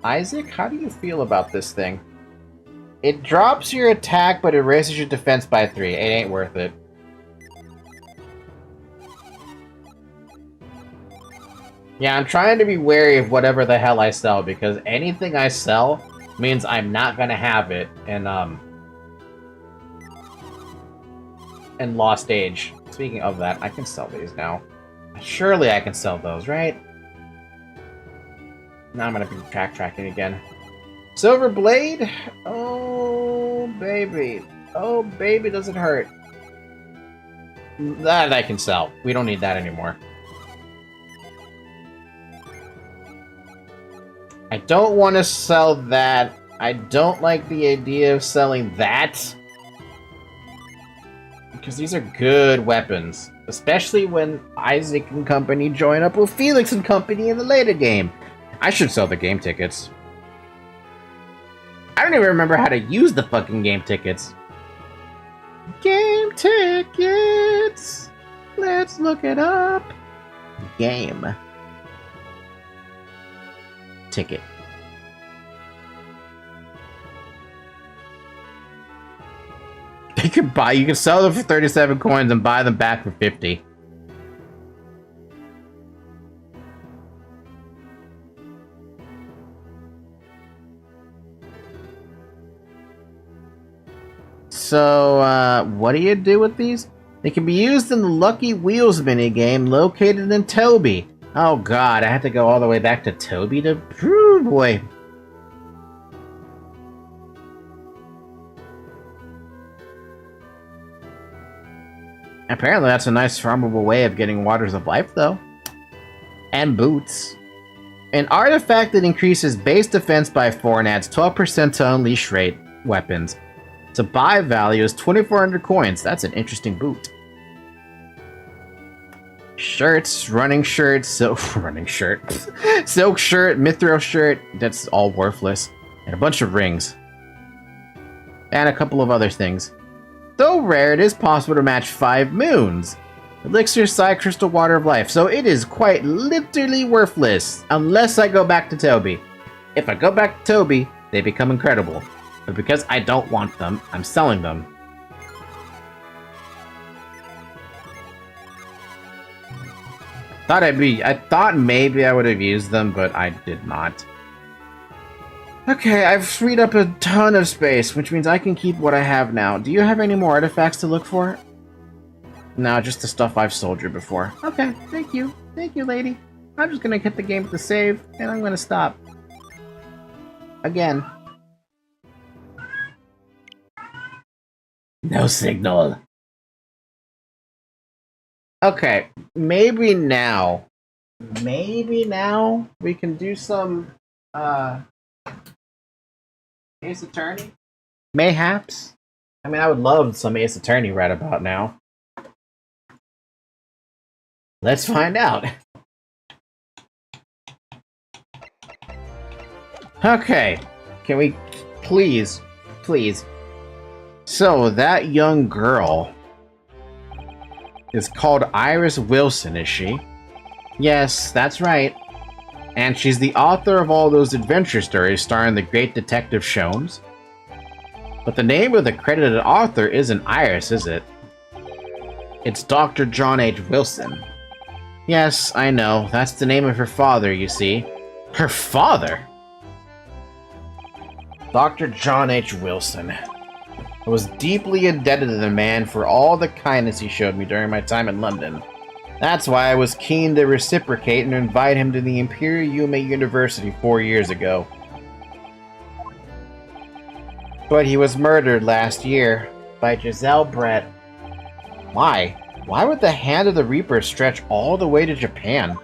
Isaac, how do you feel about this thing? It drops your attack, but it raises your defense by 3. It ain't worth it. Yeah, I'm trying to be wary of whatever the hell I sell, because anything I sell means I'm not gonna have it in Lost Age. Speaking of that, I can sell these now. Surely I can sell those, right? Now I'm gonna be backtracking again. Silver Blade? Oh, baby. Oh, baby, does it hurt? That I can sell. We don't need that anymore. I don't want to sell that. I don't like the idea of selling that. Because these are good weapons. Especially when Isaac and company join up with Felix and company in the later game. I should sell the game tickets. I don't even remember how to use the fucking game tickets. Game tickets! Let's look it up. Game ticket. You can sell them for 37 coins and buy them back for 50. So, what do you do with these? They can be used in the Lucky Wheels minigame located in Toby. Oh god, I have to go all the way back to Toby to... Ooh, boy. Apparently that's a nice farmable way of getting Waters of Life, though. And boots. An artifact that increases base defense by 4 and adds 12% to unleash rate weapons. To buy value is 2,400 coins. That's an interesting boot. Shirts, running shirts, silk shirt, mithril shirt, that's all worthless. And a bunch of rings. And a couple of other things. Though rare, it is possible to match 5 moons. Elixir, Psy, Crystal, Water of Life. So it is quite literally worthless. Unless I go back to Toby. If I go back to Toby, they become incredible. But because I don't want them, I'm selling them. I thought maybe I would have used them, but I did not. Okay, I've freed up a ton of space, which means I can keep what I have now. Do you have any more artifacts to look for? No, just the stuff I've sold you before. Okay, thank you. Thank you, lady. I'm just gonna hit the game with the save, and I'm gonna stop. Again. No signal. Okay, maybe now we can do some, Ace Attorney? Mayhaps? I mean, I would love some Ace Attorney right about now. Let's find out. Okay, can we please. So, that young girl is called Iris Wilson, is she? Yes, that's right. And she's the author of all those adventure stories starring the great Detective Sholmes. But the name of the credited author isn't Iris, is it? It's Dr. John H. Wilson. Yes, I know. That's the name of her father, you see. Her father? Dr. John H. Wilson. I was deeply indebted to the man for all the kindness he showed me during my time in London. That's why I was keen to reciprocate and invite him to the Imperial Yume University 4 years ago. But he was murdered last year by Giselle Brett. Why? Why would the hand of the Reaper stretch all the way to Japan?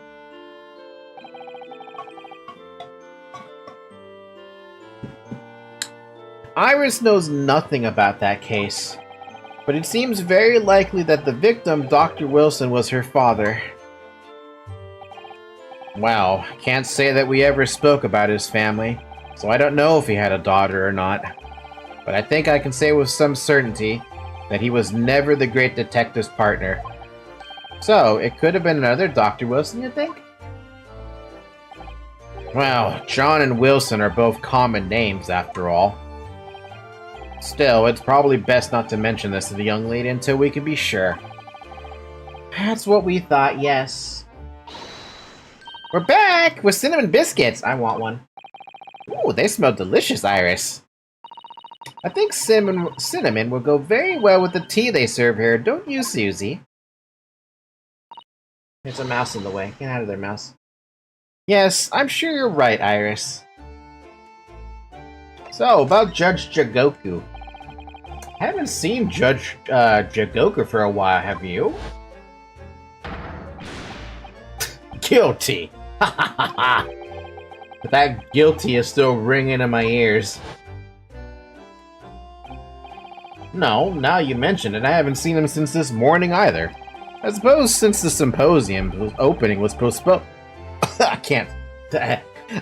Iris knows nothing about that case, but it seems very likely that the victim, Dr. Wilson, was her father. Wow, can't say that we ever spoke about his family, so I don't know if he had a daughter or not. But I think I can say with some certainty that he was never the great detective's partner. So, it could have been another Dr. Wilson, you think? Well, John and Wilson are both common names, after all. Still, it's probably best not to mention this to the young lady until we can be sure. That's what we thought, yes. We're back with cinnamon biscuits! I want one. Ooh, they smell delicious, Iris. I think cinnamon will go very well with the tea they serve here, don't you, Susie? There's a mouse in the way. Get out of there, mouse. Yes, I'm sure you're right, Iris. So, about Judge Jagoku. Haven't seen Judge Jagoku for a while, have you? Guilty! Ha ha ha ha! That guilty is still ringing in my ears. No, now you mention it, I haven't seen him since this morning either. I suppose since the symposium opening was postponed... I can't...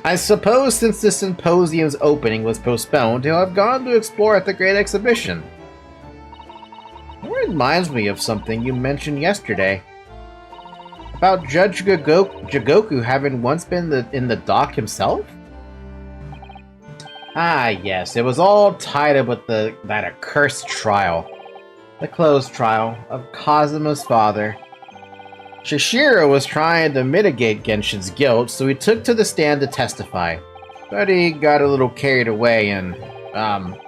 I suppose since the symposium's opening was postponed, he'll have gone to explore at the Great Exhibition. It reminds me of something you mentioned yesterday. About Judge Jagoku having once been in the dock himself? Ah, yes, it was all tied up with that accursed trial. The closed trial of Kazuma's father. Shishiro was trying to mitigate Genshin's guilt, so he took to the stand to testify. But he got a little carried away and,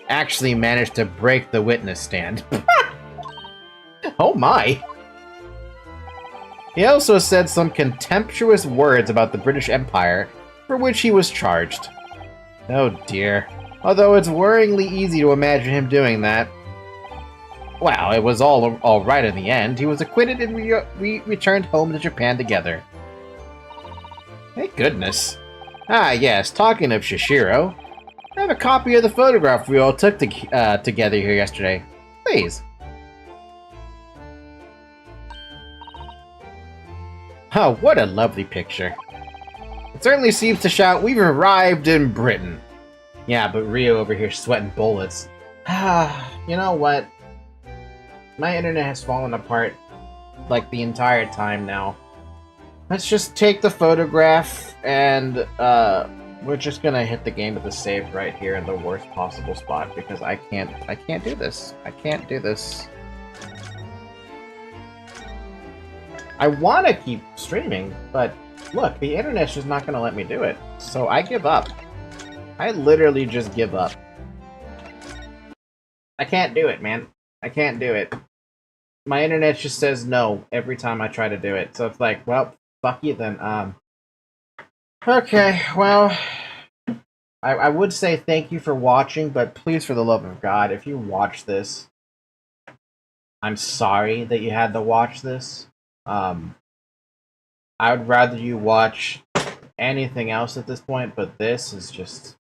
actually managed to break the witness stand. Oh my! He also said some contemptuous words about the British Empire, for which he was charged. Oh dear. Although it's worryingly easy to imagine him doing that. Well, it was all right in the end. He was acquitted and we returned home to Japan together. Thank goodness. Ah, yes, talking of Shishiro, I have a copy of the photograph we all took together here yesterday. Please. Oh, what a lovely picture. It certainly seems to shout, "We've arrived in Britain." Yeah, but Rio over here sweating bullets. Ah, you know what? My internet has fallen apart, like, the entire time now. Let's just take the photograph, and, we're just gonna hit the game with the save right here in the worst possible spot, because I can't do this. I can't do this. I want to keep streaming, but look, the internet's just not gonna let me do it. So I give up. I literally just give up. I can't do it, man. I can't do it. my internet just says no every time I try to do it. So it's like, well, fuck you then. Okay, well, I would say thank you for watching, but please, for the love of God, if you watch this, I'm sorry that you had to watch this. I would rather you watch anything else at this point, but this is just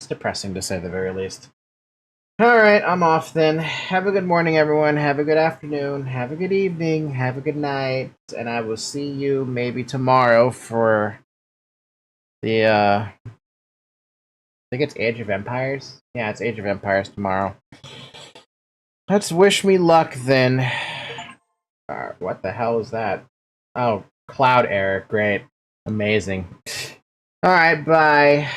it's depressing to say the very least. Alright, I'm off then. Have a good morning, everyone. Have a good afternoon. Have a good evening. Have a good night. And I will see you maybe tomorrow for the, I think it's Age of Empires? Yeah, it's Age of Empires tomorrow. Let's wish me luck then. What the hell is that? Oh, cloud error. Great. Amazing. Alright, bye.